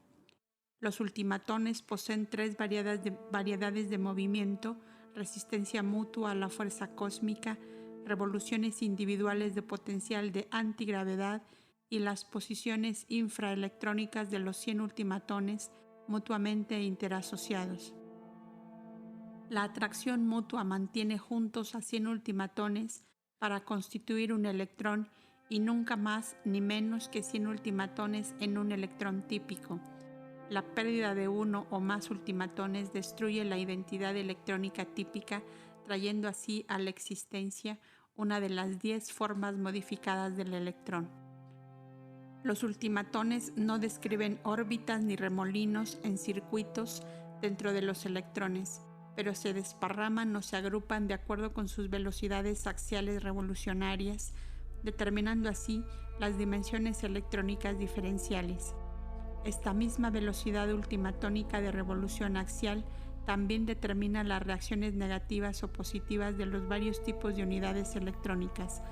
Los ultimatones poseen 3 variedades de movimiento: resistencia mutua a la fuerza cósmica, revoluciones individuales de potencial de antigravedad y las posiciones infraelectrónicas de los 100 ultimatones mutuamente interasociados. La atracción mutua mantiene juntos a 100 ultimatones para constituir un electrón y nunca más ni menos que 100 ultimatones en un electrón típico. La pérdida de uno o más ultimatones destruye la identidad electrónica típica, trayendo así a la existencia una de las 10 formas modificadas del electrón. Los ultimatones no describen órbitas ni remolinos en circuitos dentro de los electrones, pero se desparraman o se agrupan de acuerdo con sus velocidades axiales revolucionarias, determinando así las dimensiones electrónicas diferenciales. Esta misma velocidad ultimatónica de revolución axial también determina las reacciones negativas o positivas de los varios tipos de unidades electrónicas.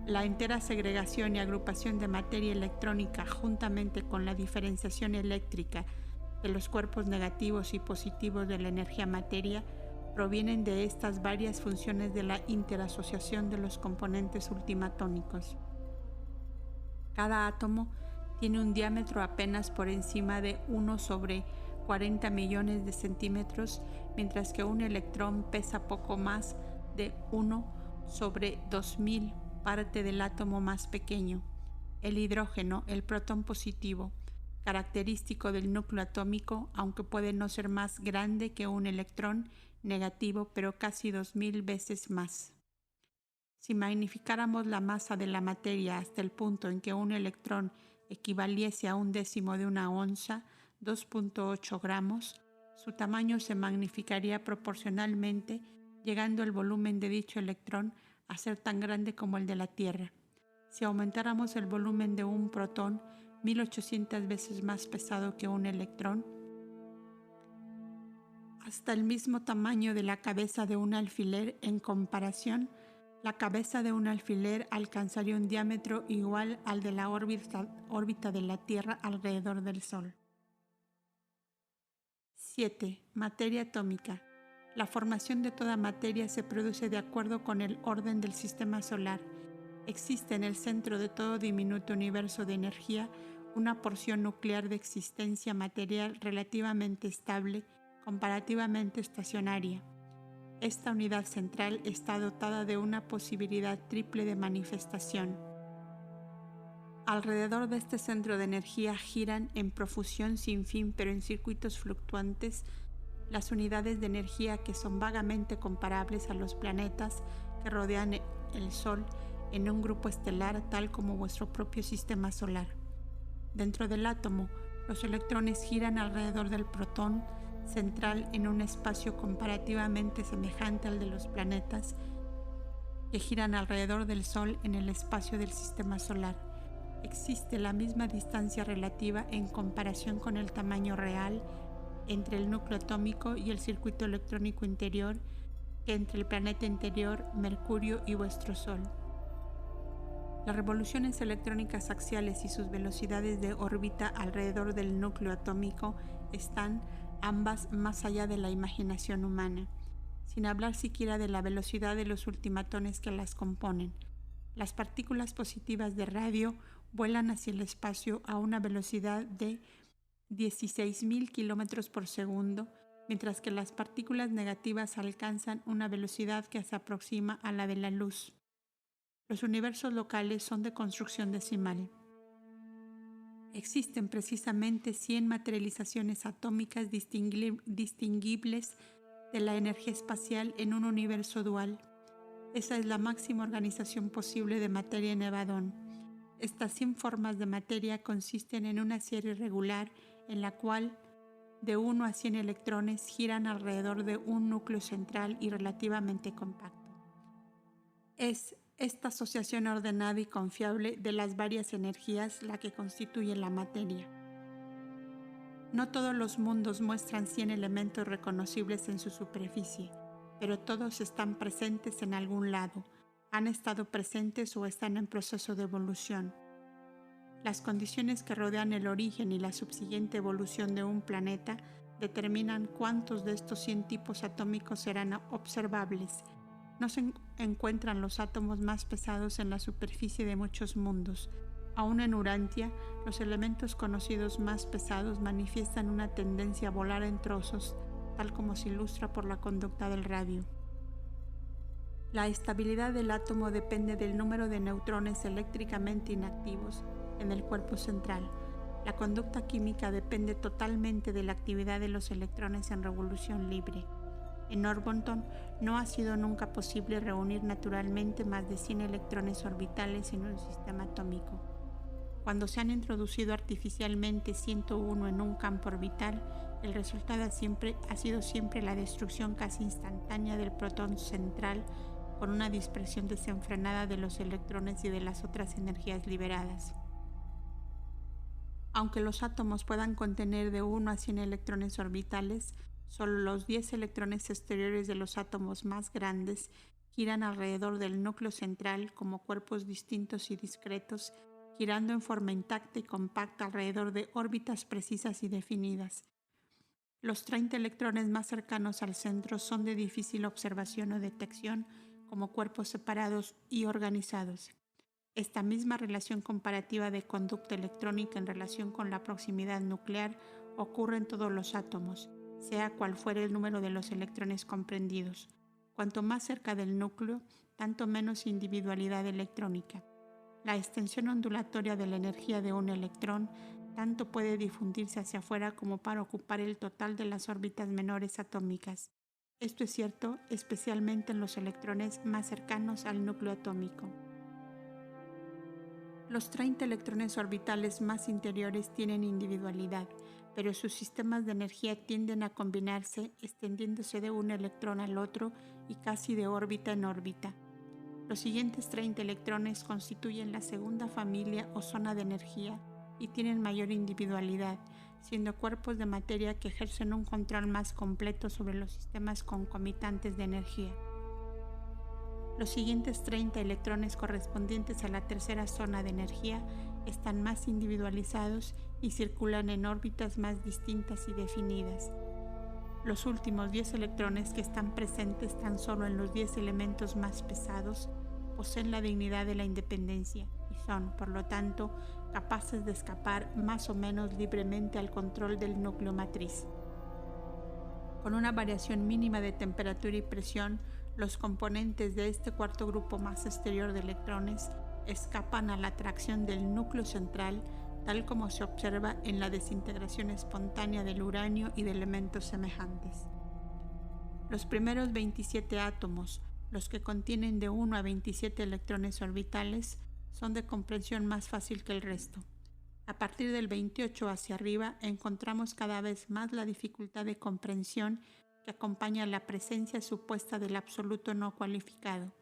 La entera segregación y agrupación de materia electrónica, juntamente con la diferenciación eléctrica de los cuerpos negativos y positivos de la energía-materia, provienen de estas varias funciones de la interasociación de los componentes ultimatónicos. Cada átomo tiene un diámetro apenas por encima de 1 sobre 40 millones de centímetros, mientras que un electrón pesa poco más de 1 sobre 2000, parte del átomo más pequeño. El hidrógeno, el protón positivo, característico del núcleo atómico, aunque puede no ser más grande que un electrón negativo, pero casi 2000 veces más. Si magnificáramos la masa de la materia hasta el punto en que un electrón equivaliese a 1/10 de una onza, 2.8 gramos, su tamaño se magnificaría proporcionalmente, llegando el volumen de dicho electrón a ser tan grande como el de la Tierra. Si aumentáramos el volumen de un protón 1800 veces más pesado que un electrón, hasta el mismo tamaño de la cabeza de un alfiler, en comparación, la cabeza de un alfiler alcanzaría un diámetro igual al de la órbita de la Tierra alrededor del Sol. 7. Materia atómica. La formación de toda materia se produce de acuerdo con el orden del sistema solar. Existe en el centro de todo diminuto universo de energía una porción nuclear de existencia material relativamente estable, comparativamente estacionaria. Esta unidad central está dotada de una posibilidad triple de manifestación. Alrededor de este centro de energía giran en profusión sin fin, pero en circuitos fluctuantes, las unidades de energía que son vagamente comparables a los planetas que rodean el Sol en un grupo estelar tal como vuestro propio sistema solar. Dentro del átomo, los electrones giran alrededor del protón central en un espacio comparativamente semejante al de los planetas que giran alrededor del Sol en el espacio del sistema solar. Existe la misma distancia relativa en comparación con el tamaño real entre el núcleo atómico y el circuito electrónico interior que entre el planeta interior, Mercurio, y vuestro Sol. Las revoluciones electrónicas axiales y sus velocidades de órbita alrededor del núcleo atómico están ambas más allá de la imaginación humana, sin hablar siquiera de la velocidad de los ultimatones que las componen. Las partículas positivas de radio vuelan hacia el espacio a una velocidad de 16.000 kilómetros por segundo, mientras que las partículas negativas alcanzan una velocidad que se aproxima a la de la luz. Los universos locales son de construcción decimal. Existen precisamente 100 materializaciones atómicas distinguibles de la energía espacial en un universo dual. Esa es la máxima organización posible de materia en Evadón. Estas 100 formas de materia consisten en una serie regular en la cual de 1 a 100 electrones giran alrededor de un núcleo central y relativamente compacto. Es esta asociación ordenada y confiable de las varias energías la que constituye la materia. No todos los mundos muestran 100 elementos reconocibles en su superficie, pero todos están presentes en algún lado, han estado presentes o están en proceso de evolución. Las condiciones que rodean el origen y la subsiguiente evolución de un planeta determinan cuántos de estos 100 tipos atómicos serán observables. No se encuentran los átomos más pesados en la superficie de muchos mundos. Aún en Urantia, los elementos conocidos más pesados manifiestan una tendencia a volar en trozos, tal como se ilustra por la conducta del radio. La estabilidad del átomo depende del número de neutrones eléctricamente inactivos en el cuerpo central. La conducta química depende totalmente de la actividad de los electrones en revolución libre. En Orvonton no ha sido nunca posible reunir naturalmente más de 100 electrones orbitales en un sistema atómico. Cuando se han introducido artificialmente 101 en un campo orbital, el resultado ha sido siempre la destrucción casi instantánea del protón central con una dispersión desenfrenada de los electrones y de las otras energías liberadas. Aunque los átomos puedan contener de 1 a 100 electrones orbitales, solo los 10 electrones exteriores de los átomos más grandes giran alrededor del núcleo central como cuerpos distintos y discretos, girando en forma intacta y compacta alrededor de órbitas precisas y definidas. Los 30 electrones más cercanos al centro son de difícil observación o detección como cuerpos separados y organizados. Esta misma relación comparativa de conducta electrónica en relación con la proximidad nuclear ocurre en todos los átomos, sea cual fuere el número de los electrones comprendidos. Cuanto más cerca del núcleo, tanto menos individualidad electrónica. La extensión ondulatoria de la energía de un electrón tanto puede difundirse hacia afuera como para ocupar el total de las órbitas menores atómicas. Esto es cierto especialmente en los electrones más cercanos al núcleo atómico. Los 30 electrones orbitales más interiores tienen individualidad, pero sus sistemas de energía tienden a combinarse, extendiéndose de un electrón al otro y casi de órbita en órbita. Los siguientes 30 electrones constituyen la segunda familia o zona de energía y tienen mayor individualidad, siendo cuerpos de materia que ejercen un control más completo sobre los sistemas concomitantes de energía. Los siguientes 30 electrones correspondientes a la tercera zona de energía están más individualizados y circulan en órbitas más distintas y definidas. Los últimos 10 electrones que están presentes tan solo en los 10 elementos más pesados poseen la dignidad de la independencia y son, por lo tanto, capaces de escapar más o menos libremente al control del núcleo matriz. Con una variación mínima de temperatura y presión, los componentes de este cuarto grupo más exterior de electrones escapan a la atracción del núcleo central, tal como se observa en la desintegración espontánea del uranio y de elementos semejantes. Los primeros 27 átomos, los que contienen de 1 a 27 electrones orbitales, son de comprensión más fácil que el resto. A partir del 28 hacia arriba encontramos cada vez más la dificultad de comprensión que acompaña la presencia supuesta del absoluto no cualificado.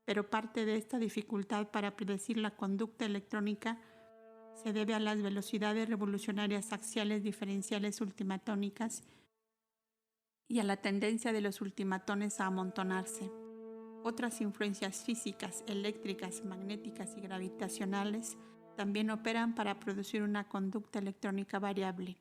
Pero parte de esta dificultad para predecir la conducta electrónica se debe a las velocidades revolucionarias axiales diferenciales ultimatónicas y a la tendencia de los ultimatones a amontonarse. Otras influencias físicas, eléctricas, magnéticas y gravitacionales también operan para producir una conducta electrónica variable.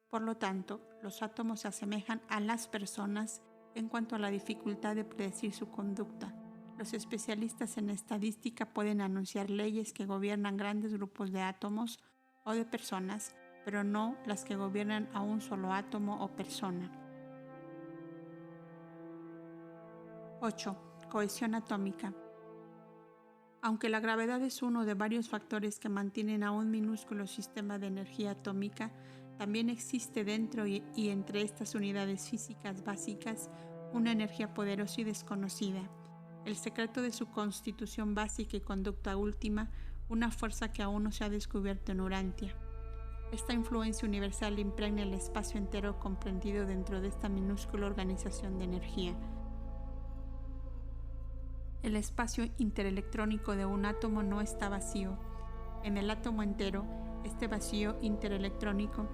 Por lo tanto, los átomos se asemejan a las personas en cuanto a la dificultad de predecir su conducta. Los especialistas en estadística pueden anunciar leyes que gobiernan grandes grupos de átomos o de personas, pero no las que gobiernan a un solo átomo o persona. 8. Cohesión atómica. Aunque la gravedad es uno de varios factores que mantienen a un minúsculo sistema de energía atómica, también existe dentro y entre estas unidades físicas básicas una energía poderosa y desconocida. El secreto de su constitución básica y conducta última, una fuerza que aún no se ha descubierto en Urantia. Esta influencia universal impregna el espacio entero comprendido dentro de esta minúscula organización de energía. El espacio interelectrónico de un átomo no está vacío. En el átomo entero, este vacío interelectrónico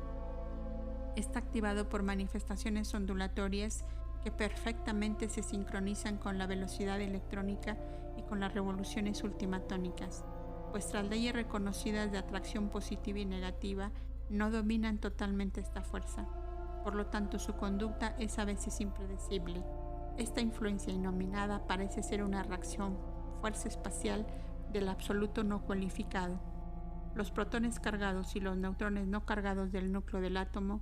está activado por manifestaciones ondulatorias que perfectamente se sincronizan con la velocidad electrónica y con las revoluciones ultimatónicas. Vuestras leyes reconocidas de atracción positiva y negativa no dominan totalmente esta fuerza. Por lo tanto, su conducta es a veces impredecible. Esta influencia inominada parece ser una reacción, fuerza espacial, del absoluto no cualificado. Los protones cargados y los neutrones no cargados del núcleo del átomo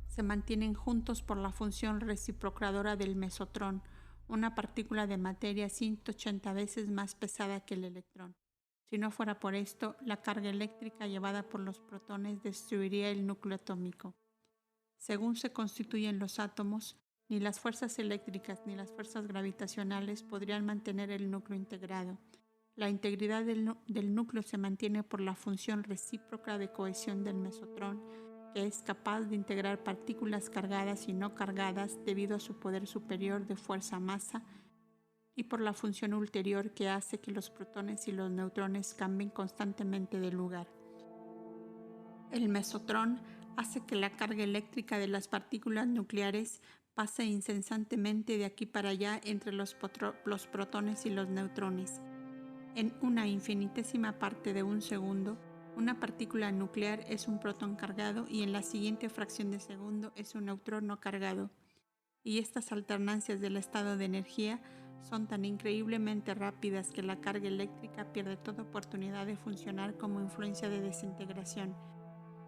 se mantienen juntos por la función reciprocadora del mesotrón, una partícula de materia 180 veces más pesada que el electrón. Si no fuera por esto, la carga eléctrica llevada por los protones destruiría el núcleo atómico. Según se constituyen los átomos, ni las fuerzas eléctricas ni las fuerzas gravitacionales podrían mantener el núcleo integrado. La integridad del núcleo se mantiene por la función recíproca de cohesión del mesotrón, que es capaz de integrar partículas cargadas y no cargadas debido a su poder superior de fuerza-masa, y por la función ulterior que hace que los protones y los neutrones cambien constantemente de lugar. El mesotrón hace que la carga eléctrica de las partículas nucleares pase incesantemente de aquí para allá entre los protones y los neutrones. En una infinitésima parte de un segundo, una partícula nuclear es un protón cargado y en la siguiente fracción de segundo es un neutrón no cargado. Y estas alternancias del estado de energía son tan increíblemente rápidas que la carga eléctrica pierde toda oportunidad de funcionar como influencia de desintegración.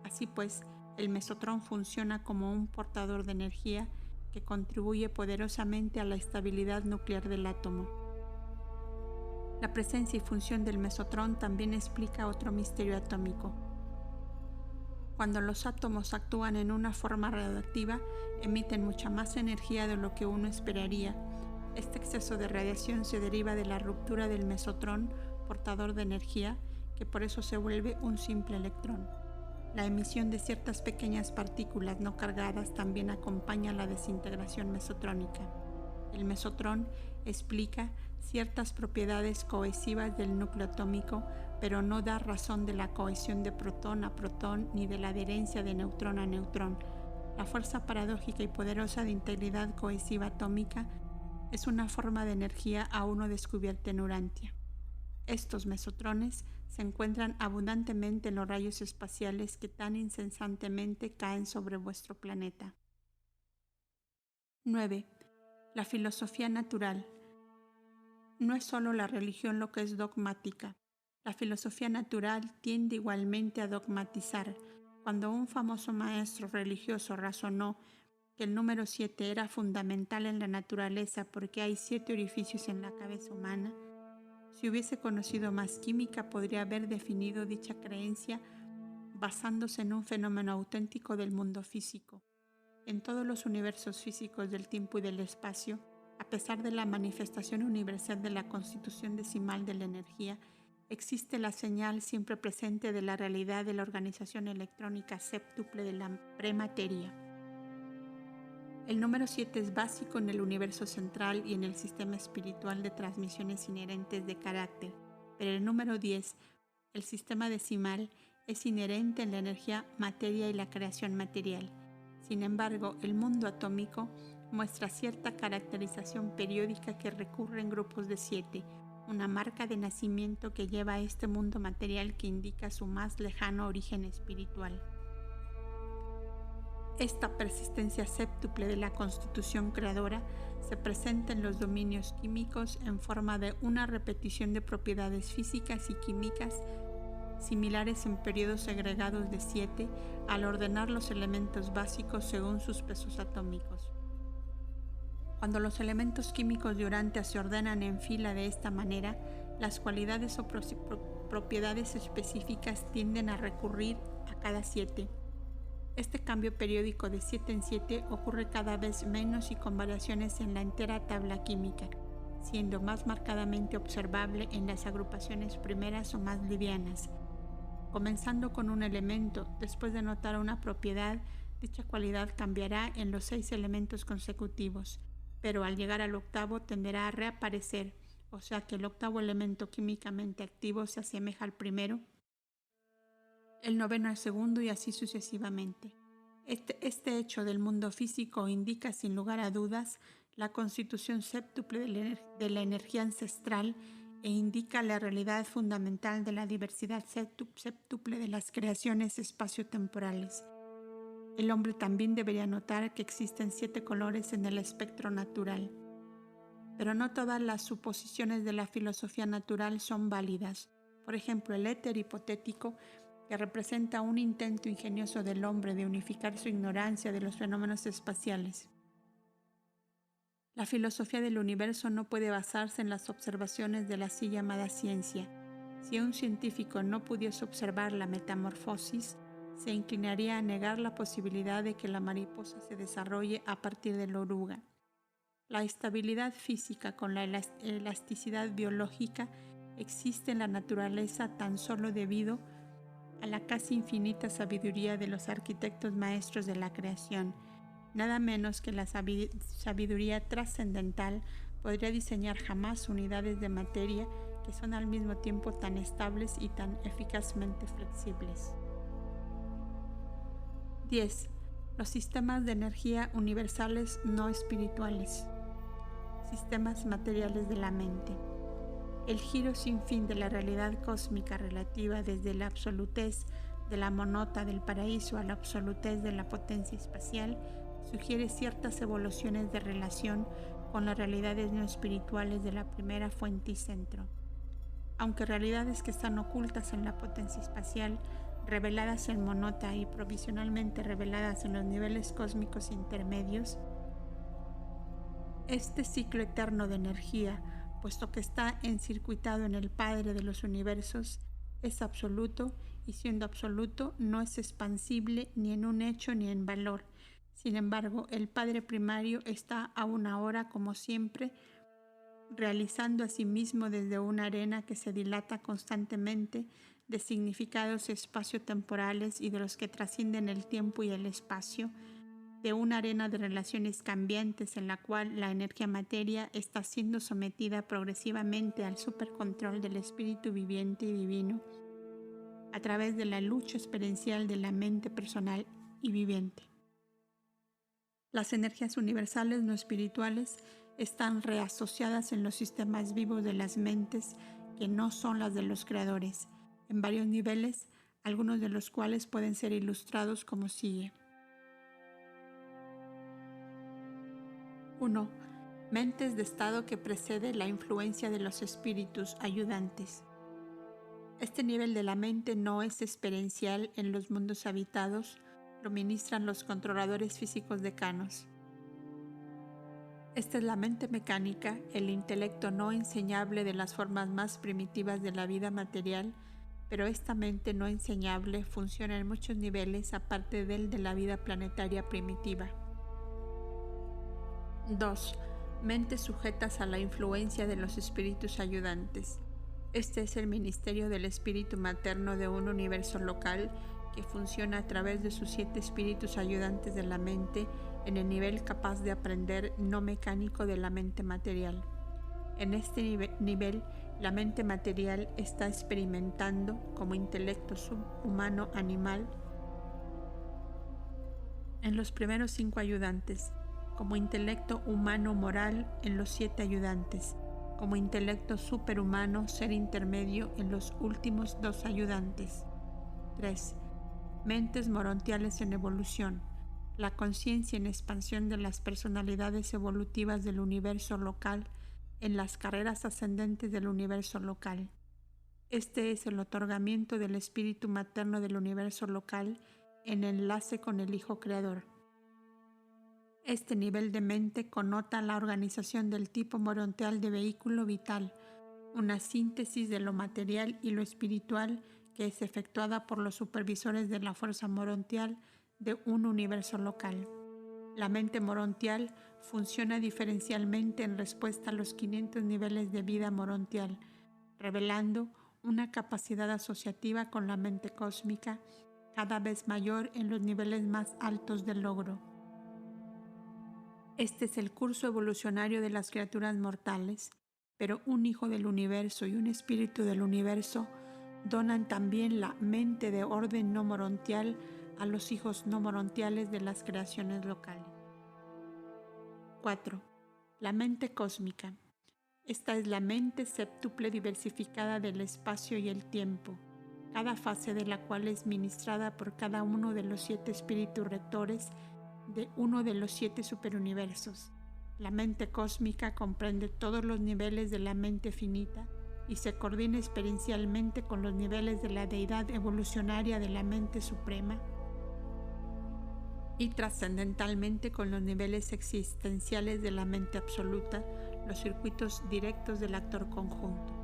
Así pues, el mesotrón funciona como un portador de energía que contribuye poderosamente a la estabilidad nuclear del átomo. La presencia y función del mesotrón también explica otro misterio atómico. Cuando los átomos actúan en una forma radioactiva, emiten mucha más energía de lo que uno esperaría. Este exceso de radiación se deriva de la ruptura del mesotrón, portador de energía, que por eso se vuelve un simple electrón. La emisión de ciertas pequeñas partículas no cargadas también acompaña la desintegración mesotrónica. El mesotrón explica ciertas propiedades cohesivas del núcleo atómico, pero no da razón de la cohesión de protón a protón ni de la adherencia de neutrón a neutrón. La fuerza paradójica y poderosa de integridad cohesiva atómica es una forma de energía aún no descubierta en Urantia. Estos mesotrones se encuentran abundantemente en los rayos espaciales que tan incesantemente caen sobre vuestro planeta. 9. La filosofía natural. No es solo la religión lo que es dogmática. La filosofía natural tiende igualmente a dogmatizar. Cuando un famoso maestro religioso razonó que el número 7 era fundamental en la naturaleza porque hay 7 orificios en la cabeza humana, si hubiese conocido más química podría haber definido dicha creencia basándose en un fenómeno auténtico del mundo físico. En todos los universos físicos del tiempo y del espacio, a pesar de la manifestación universal de la constitución decimal de la energía, existe la señal siempre presente de la realidad de la organización electrónica séptuple de la premateria. El número 7 es básico en el universo central y en el sistema espiritual de transmisiones inherentes de carácter, pero el número 10, el sistema decimal, es inherente en la energía materia y la creación material. Sin embargo, el mundo atómico muestra cierta caracterización periódica que recurre en grupos de 7, una marca de nacimiento que lleva a este mundo material que indica su más lejano origen espiritual. Esta persistencia séptuple de la constitución creadora se presenta en los dominios químicos en forma de una repetición de propiedades físicas y químicas similares en periodos segregados de 7 al ordenar los elementos básicos según sus pesos atómicos. Cuando los elementos químicos de Urantia se ordenan en fila de esta manera, las cualidades o propiedades específicas tienden a recurrir a cada 7. Este cambio periódico de 7 en 7 ocurre cada vez menos y con variaciones en la entera tabla química, siendo más marcadamente observable en las agrupaciones primeras o más livianas. Comenzando con un elemento, después de notar una propiedad, dicha cualidad cambiará en los 6 elementos consecutivos, pero al llegar al octavo tenderá a reaparecer, o sea que el octavo elemento químicamente activo se asemeja al primero, el noveno al segundo y así sucesivamente. Este hecho del mundo físico indica sin lugar a dudas la constitución séptuple de la energía ancestral e indica la realidad fundamental de la diversidad séptuple de las creaciones espaciotemporales. El hombre también debería notar que existen 7 colores en el espectro natural. Pero no todas las suposiciones de la filosofía natural son válidas. Por ejemplo, el éter hipotético, que representa un intento ingenioso del hombre de unificar su ignorancia de los fenómenos espaciales. La filosofía del universo no puede basarse en las observaciones de la así llamada ciencia. Si un científico no pudiese observar la metamorfosis, se inclinaría a negar la posibilidad de que la mariposa se desarrolle a partir de la oruga. La estabilidad física con la elasticidad biológica existe en la naturaleza tan solo debido a la casi infinita sabiduría de los arquitectos maestros de la creación. Nada menos que la sabiduría trascendental podría diseñar jamás unidades de materia que son al mismo tiempo tan estables y tan eficazmente flexibles. 10. Los sistemas de energía universales no espirituales. Sistemas materiales de la mente. El giro sin fin de la realidad cósmica relativa desde la absolutez de la monota del paraíso a la absolutez de la potencia espacial sugiere ciertas evoluciones de relación con las realidades no espirituales de la primera fuente y centro. Aunque realidades que están ocultas en la potencia espacial, reveladas en monota y provisionalmente reveladas en los niveles cósmicos intermedios, este ciclo eterno de energía, puesto que está encircuitado en el Padre de los universos, Es absoluto y siendo absoluto no es expansible ni en un hecho ni en valor. Sin embargo, el Padre Primario está aún ahora, como siempre, realizando a sí mismo desde una arena que se dilata constantemente de significados espaciotemporales y de los que trascienden el tiempo y el espacio, de una arena de relaciones cambiantes en la cual la energía materia está siendo sometida progresivamente al supercontrol del espíritu viviente y divino a través de la lucha experiencial de la mente personal y viviente. Las energías universales no espirituales están reasociadas en los sistemas vivos de las mentes que no son las de los creadores, en varios niveles, algunos de los cuales pueden ser ilustrados como sigue. 1. Mentes de estado que precede la influencia de los espíritus ayudantes. Este nivel de la mente no es experiencial en los mundos habitados, lo ministran los controladores físicos decanos. Esta es la mente mecánica, el intelecto no enseñable de las formas más primitivas de la vida material, pero esta mente no enseñable funciona en muchos niveles aparte del de la vida planetaria primitiva. 2. Mentes sujetas a la influencia de los espíritus ayudantes. Este es el ministerio del espíritu materno de un universo local que funciona a través de sus 7 espíritus ayudantes de la mente en el nivel capaz de aprender no mecánico de la mente material. En este nivel, la mente material está experimentando como intelecto subhumano animal en los primeros 5 ayudantes, como intelecto humano moral en los 7 ayudantes, como intelecto superhumano ser intermedio en los últimos 2 ayudantes. 3. Mentes morontiales en evolución, la conciencia en expansión de las personalidades evolutivas del universo local en las carreras ascendentes del universo local. Este es el otorgamiento del espíritu materno del universo local en enlace con el Hijo Creador. Este nivel de mente connota la organización del tipo morontial de vehículo vital, una síntesis de lo material y lo espiritual que es efectuada por los supervisores de la fuerza morontial de un universo local. La mente morontial funciona diferencialmente en respuesta a los 500 niveles de vida morontial, revelando una capacidad asociativa con la mente cósmica cada vez mayor en los niveles más altos del logro. Este es el curso evolucionario de las criaturas mortales, pero un hijo del universo y un espíritu del universo donan también la mente de orden no morontial a los hijos no morontiales de las creaciones locales. 4. La mente cósmica. Esta es la mente séptuple diversificada del espacio y el tiempo, cada fase de la cual es ministrada por cada uno de los 7 espíritus rectores de uno de los 7 superuniversos. La mente cósmica comprende todos los niveles de la mente finita y se coordina experiencialmente con los niveles de la deidad evolucionaria de la mente suprema y trascendentalmente con los niveles existenciales de la mente absoluta, los circuitos directos del actor conjunto.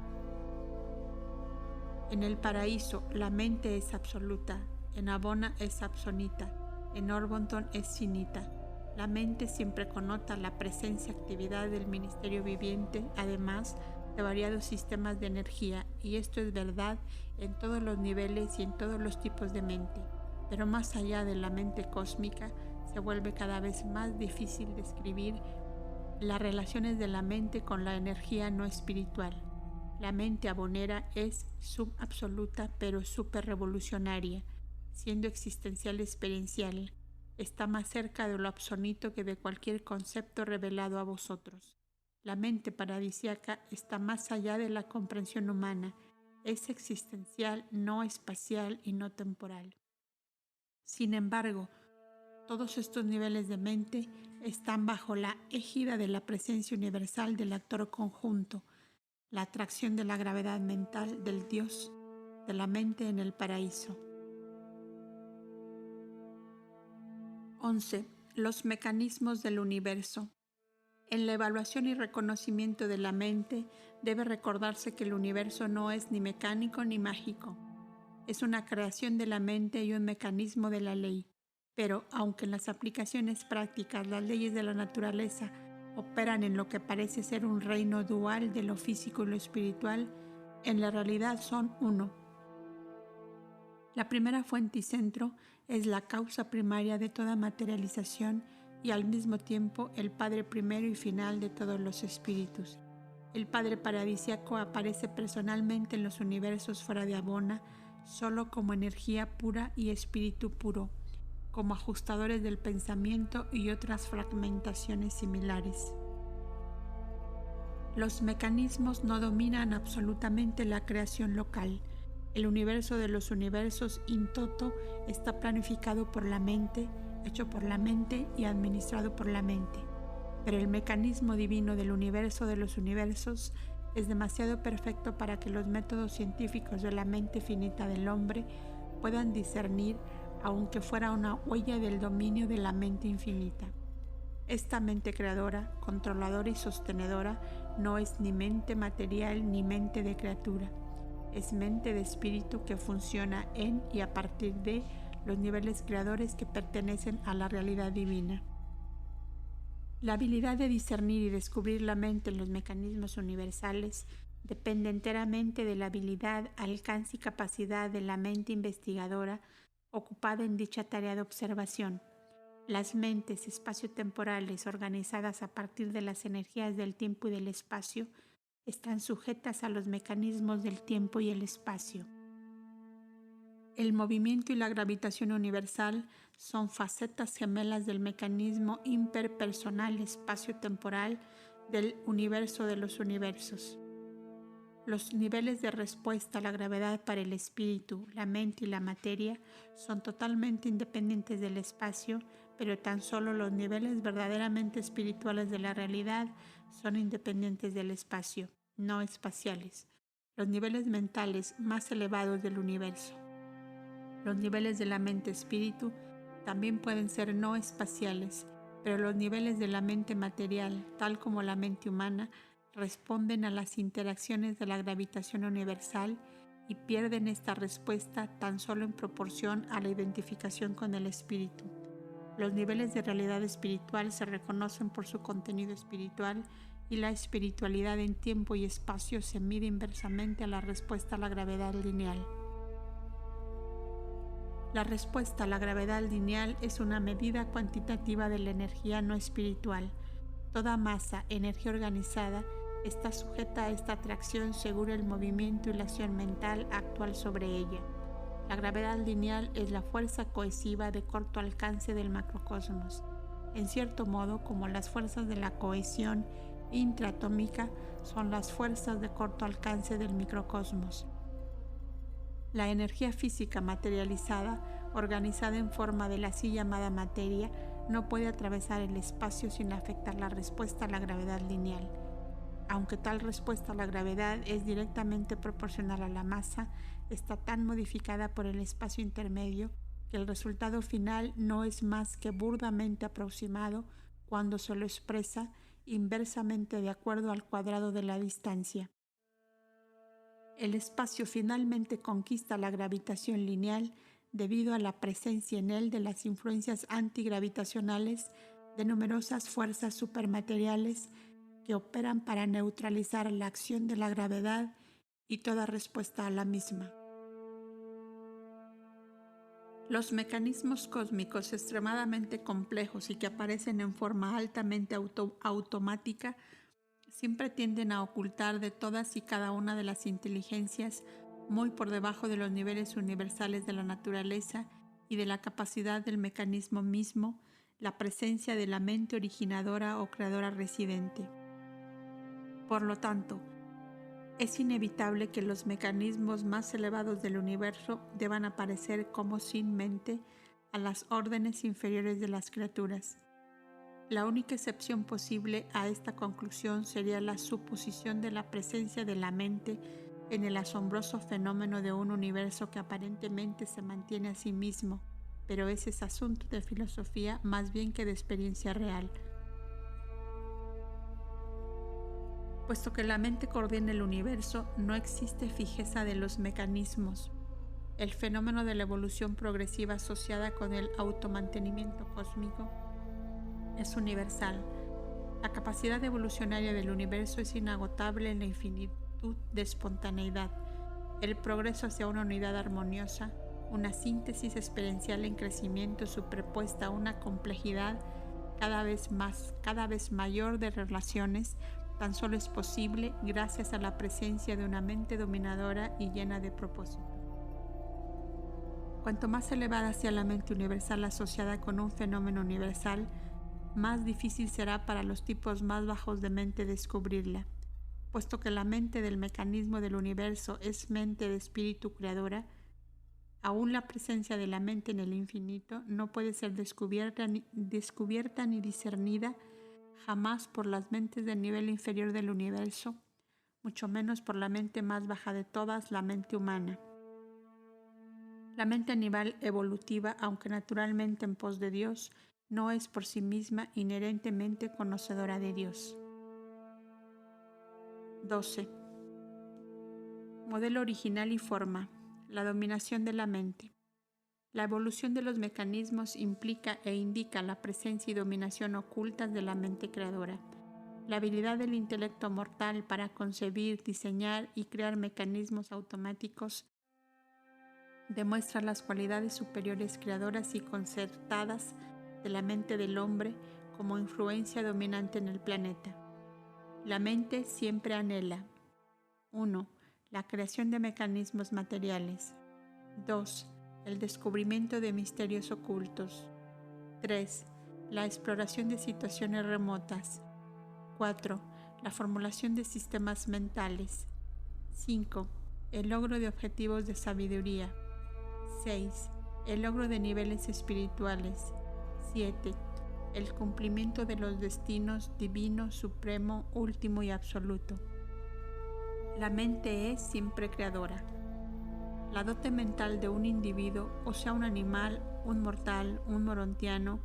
En el paraíso, la mente es absoluta, en Abona es absonita, en Orbonton es finita. La mente siempre connota la presencia y actividad del ministerio viviente, además de variados sistemas de energía, y esto es verdad en todos los niveles y en todos los tipos de mente. Pero más allá de la mente cósmica, se vuelve cada vez más difícil describir las relaciones de la mente con la energía no espiritual. La mente abonera es subabsoluta pero superrevolucionaria, siendo existencial experiencial. Está más cerca de lo absonito que de cualquier concepto revelado a vosotros. La mente paradisíaca está más allá de la comprensión humana. Es existencial, no espacial y no temporal. Sin embargo, todos estos niveles de mente están bajo la égida de la presencia universal del actor conjunto, la atracción de la gravedad mental del Dios de la mente en el paraíso. 11. Los mecanismos del universo. En la evaluación y reconocimiento de la mente debe recordarse que el universo no es ni mecánico ni mágico. Es una creación de la mente y un mecanismo de la ley. Pero, aunque en las aplicaciones prácticas las leyes de la naturaleza operan en lo que parece ser un reino dual de lo físico y lo espiritual, en la realidad son uno. La primera fuente y centro es la causa primaria de toda materialización y al mismo tiempo el Padre primero y final de todos los espíritus. El Padre paradisíaco aparece personalmente en los universos fuera de Abona solo como energía pura y espíritu puro, como ajustadores del pensamiento y otras fragmentaciones similares. Los mecanismos no dominan absolutamente la creación local. El universo de los universos in toto está planificado por la mente, hecho por la mente y administrado por la mente. Pero el mecanismo divino del universo de los universos es demasiado perfecto para que los métodos científicos de la mente finita del hombre puedan discernir, aunque fuera una huella del dominio de la mente infinita. Esta mente creadora, controladora y sostenedora no es ni mente material ni mente de criatura. Es mente de espíritu que funciona en y a partir de los niveles creadores que pertenecen a la realidad divina. La habilidad de discernir y descubrir la mente en los mecanismos universales depende enteramente de la habilidad, alcance y capacidad de la mente investigadora ocupada en dicha tarea de observación. Las mentes espaciotemporales organizadas a partir de las energías del tiempo y del espacio están sujetas a los mecanismos del tiempo y el espacio. El movimiento y la gravitación universal son facetas gemelas del mecanismo imperpersonal espacio-temporal del universo de los universos. Los niveles de respuesta a la gravedad para el espíritu, la mente y la materia son totalmente independientes del espacio, pero tan solo los niveles verdaderamente espirituales de la realidad son independientes del espacio, no espaciales. Los niveles mentales más elevados del universo. Los niveles de la mente-espíritu también pueden ser no espaciales, pero los niveles de la mente material, tal como la mente humana, responden a las interacciones de la gravitación universal y pierden esta respuesta tan solo en proporción a la identificación con el espíritu. Los niveles de realidad espiritual se reconocen por su contenido espiritual y la espiritualidad en tiempo y espacio se mide inversamente a la respuesta a la gravedad lineal. La respuesta a la gravedad lineal es una medida cuantitativa de la energía no espiritual. Toda masa, energía organizada, está sujeta a esta atracción según el movimiento y la acción mental actual sobre ella. La gravedad lineal es la fuerza cohesiva de corto alcance del macrocosmos, en cierto modo como las fuerzas de la cohesión intraatómica son las fuerzas de corto alcance del microcosmos. La energía física materializada, organizada en forma de la así llamada materia, no puede atravesar el espacio sin afectar la respuesta a la gravedad lineal. Aunque tal respuesta a la gravedad es directamente proporcional a la masa, está tan modificada por el espacio intermedio que el resultado final no es más que burdamente aproximado cuando se lo expresa inversamente de acuerdo al cuadrado de la distancia. El espacio finalmente conquista la gravitación lineal debido a la presencia en él de las influencias antigravitacionales de numerosas fuerzas supermateriales que operan para neutralizar la acción de la gravedad y toda respuesta a la misma. Los mecanismos cósmicos extremadamente complejos y que aparecen en forma altamente automática siempre tienden a ocultar de todas y cada una de las inteligencias muy por debajo de los niveles universales de la naturaleza y de la capacidad del mecanismo mismo, la presencia de la mente originadora o creadora residente. Por lo tanto, es inevitable que los mecanismos más elevados del universo deban aparecer como sin mente a las órdenes inferiores de las criaturas. La única excepción posible a esta conclusión sería la suposición de la presencia de la mente en el asombroso fenómeno de un universo que aparentemente se mantiene a sí mismo, pero ese es asunto de filosofía más bien que de experiencia real. Puesto que la mente coordina el universo, no existe fijeza de los mecanismos. El fenómeno de la evolución progresiva asociada con el automantenimiento cósmico es universal. La capacidad evolucionaria del universo es inagotable en la infinitud de espontaneidad. El progreso hacia una unidad armoniosa, una síntesis experiencial en crecimiento superpuesta a una complejidad cada vez mayor de relaciones, tan solo es posible gracias a la presencia de una mente dominadora y llena de propósito. Cuanto más elevada sea la mente universal asociada con un fenómeno universal, más difícil será para los tipos más bajos de mente descubrirla, puesto que la mente del mecanismo del universo es mente de espíritu creadora. Aún la presencia de la mente en el infinito no puede ser descubierta ni discernida jamás por las mentes del nivel inferior del universo, mucho menos por la mente más baja de todas, la mente humana. La mente a nivel evolutiva, aunque naturalmente en pos de Dios, no es por sí misma inherentemente conocedora de Dios. 12. Modelo original y forma. La dominación de la mente. La evolución de los mecanismos implica e indica la presencia y dominación ocultas de la mente creadora. La habilidad del intelecto mortal para concebir, diseñar y crear mecanismos automáticos demuestra las cualidades superiores creadoras y concertadas de la mente del hombre como influencia dominante en el planeta. La mente siempre anhela: 1. La creación de mecanismos materiales. 2. El descubrimiento de misterios ocultos. 3. La exploración de situaciones remotas. 4. La formulación de sistemas mentales. 5. El logro de objetivos de sabiduría. 6. El logro de niveles espirituales. 7. El cumplimiento de los destinos divino, supremo, último y absoluto. La mente es siempre creadora. La dote mental de un individuo, o sea un animal, un mortal, un morontiano,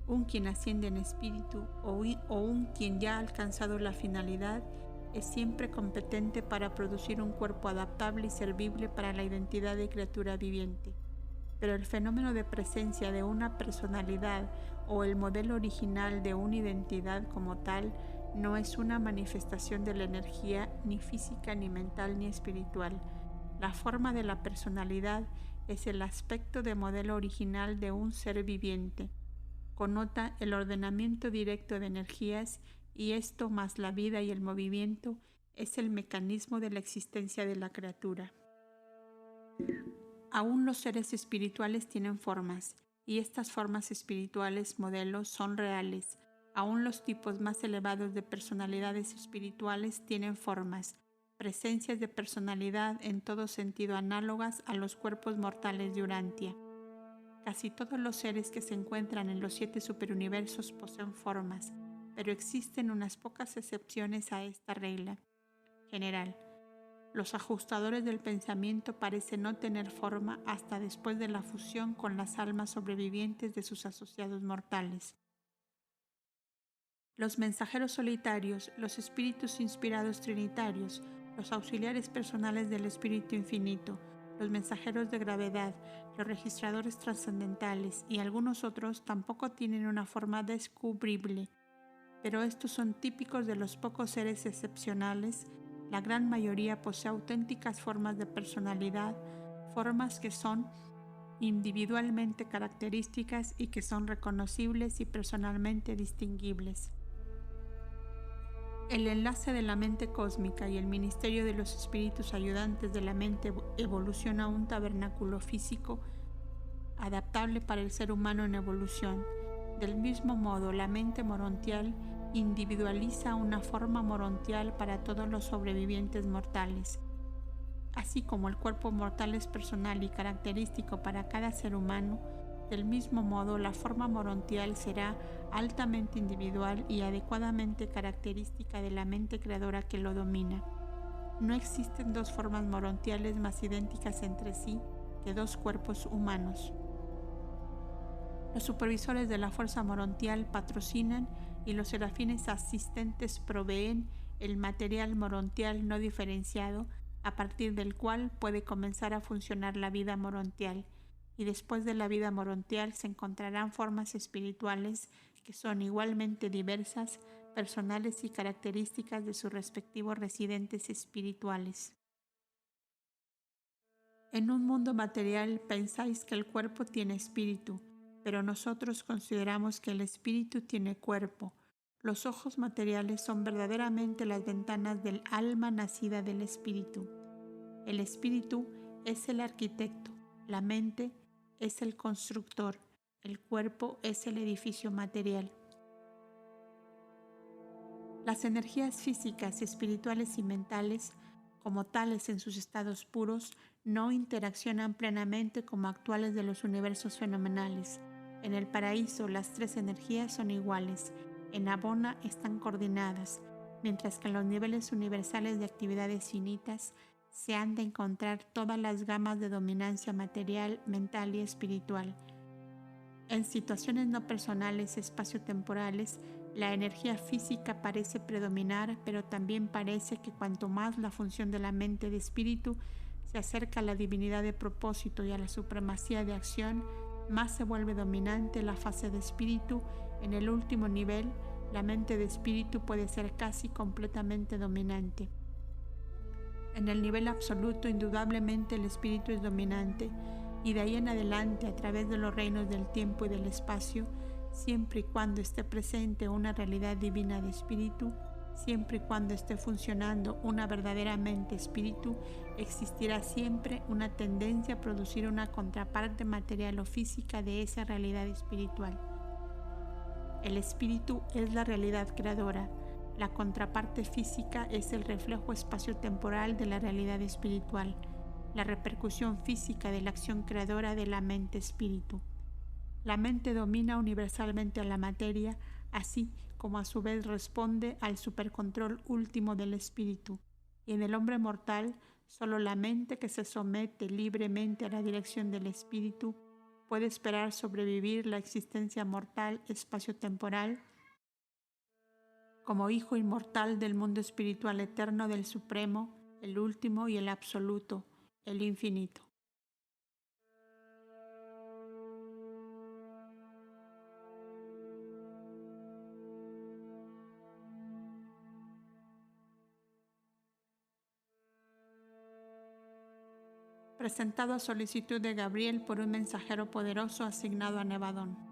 un quien asciende en espíritu o un quien ya ha alcanzado la finalidad, es siempre competente para producir un cuerpo adaptable y servible para la identidad de criatura viviente. Pero el fenómeno de presencia de una personalidad o el modelo original de una identidad como tal no es una manifestación de la energía ni física, ni mental, ni espiritual. La forma de la personalidad es el aspecto de modelo original de un ser viviente. Connota el ordenamiento directo de energías y esto más la vida y el movimiento es el mecanismo de la existencia de la criatura. Aún los seres espirituales tienen formas y estas formas espirituales modelos son reales. Aún los tipos más elevados de personalidades espirituales tienen formas, presencias de personalidad en todo sentido análogas a los cuerpos mortales de Urantia. Casi todos los seres que se encuentran en los 7 superuniversos poseen formas, pero existen unas pocas excepciones a esta regla general. Los ajustadores del pensamiento parecen no tener forma hasta después de la fusión con las almas sobrevivientes de sus asociados mortales. Los mensajeros solitarios, los espíritus inspirados trinitarios, los auxiliares personales del Espíritu Infinito, los mensajeros de gravedad, los registradores trascendentales y algunos otros tampoco tienen una forma descubrible, pero estos son típicos de los pocos seres excepcionales. La gran mayoría posee auténticas formas de personalidad, formas que son individualmente características y que son reconocibles y personalmente distinguibles. El enlace de la mente cósmica y el ministerio de los espíritus ayudantes de la mente evoluciona a un tabernáculo físico adaptable para el ser humano en evolución. Del mismo modo, la mente morontial individualiza una forma morontial para todos los sobrevivientes mortales. Así como el cuerpo mortal es personal y característico para cada ser humano, del mismo modo la forma morontial será altamente individual y adecuadamente característica de la mente creadora que lo domina. No existen dos formas morontiales más idénticas entre sí que dos cuerpos humanos. Los supervisores de la fuerza morontial patrocinan y los serafines asistentes proveen el material morontial no diferenciado a partir del cual puede comenzar a funcionar la vida morontial, y después de la vida morontial se encontrarán formas espirituales que son igualmente diversas, personales y características de sus respectivos residentes espirituales. En un mundo material pensáis que el cuerpo tiene espíritu, pero nosotros consideramos que el espíritu tiene cuerpo. Los ojos materiales son verdaderamente las ventanas del alma nacida del espíritu. El espíritu es el arquitecto, la mente es el constructor, el cuerpo es el edificio material. Las energías físicas, espirituales y mentales, como tales en sus estados puros, no interaccionan plenamente como actuales de los universos fenomenales. En el paraíso las tres energías son iguales, en Abona están coordinadas, mientras que en los niveles universales de actividades finitas se han de encontrar todas las gamas de dominancia material, mental y espiritual. En situaciones no personales espaciotemporales, la energía física parece predominar, pero también parece que cuanto más la función de la mente de espíritu se acerca a la divinidad de propósito y a la supremacía de acción, más se vuelve dominante la fase de espíritu. En el último nivel, la mente de espíritu puede ser casi completamente dominante. En el nivel absoluto, indudablemente el espíritu es dominante, y de ahí en adelante, a través de los reinos del tiempo y del espacio, siempre y cuando esté presente una realidad divina de espíritu, siempre y cuando esté funcionando una verdaderamente espíritu, existirá siempre una tendencia a producir una contraparte material o física de esa realidad espiritual. El espíritu es la realidad creadora. La contraparte física es el reflejo espaciotemporal de la realidad espiritual, la repercusión física de la acción creadora de la mente-espíritu. La mente domina universalmente a la materia, así como a su vez responde al supercontrol último del espíritu. Y en el hombre mortal, solo la mente que se somete libremente a la dirección del espíritu puede esperar sobrevivir la existencia mortal espaciotemporal como hijo inmortal del mundo espiritual eterno del Supremo, el último y el absoluto, el infinito. Presentado a solicitud de Gabriel por un mensajero poderoso asignado a Nevadón.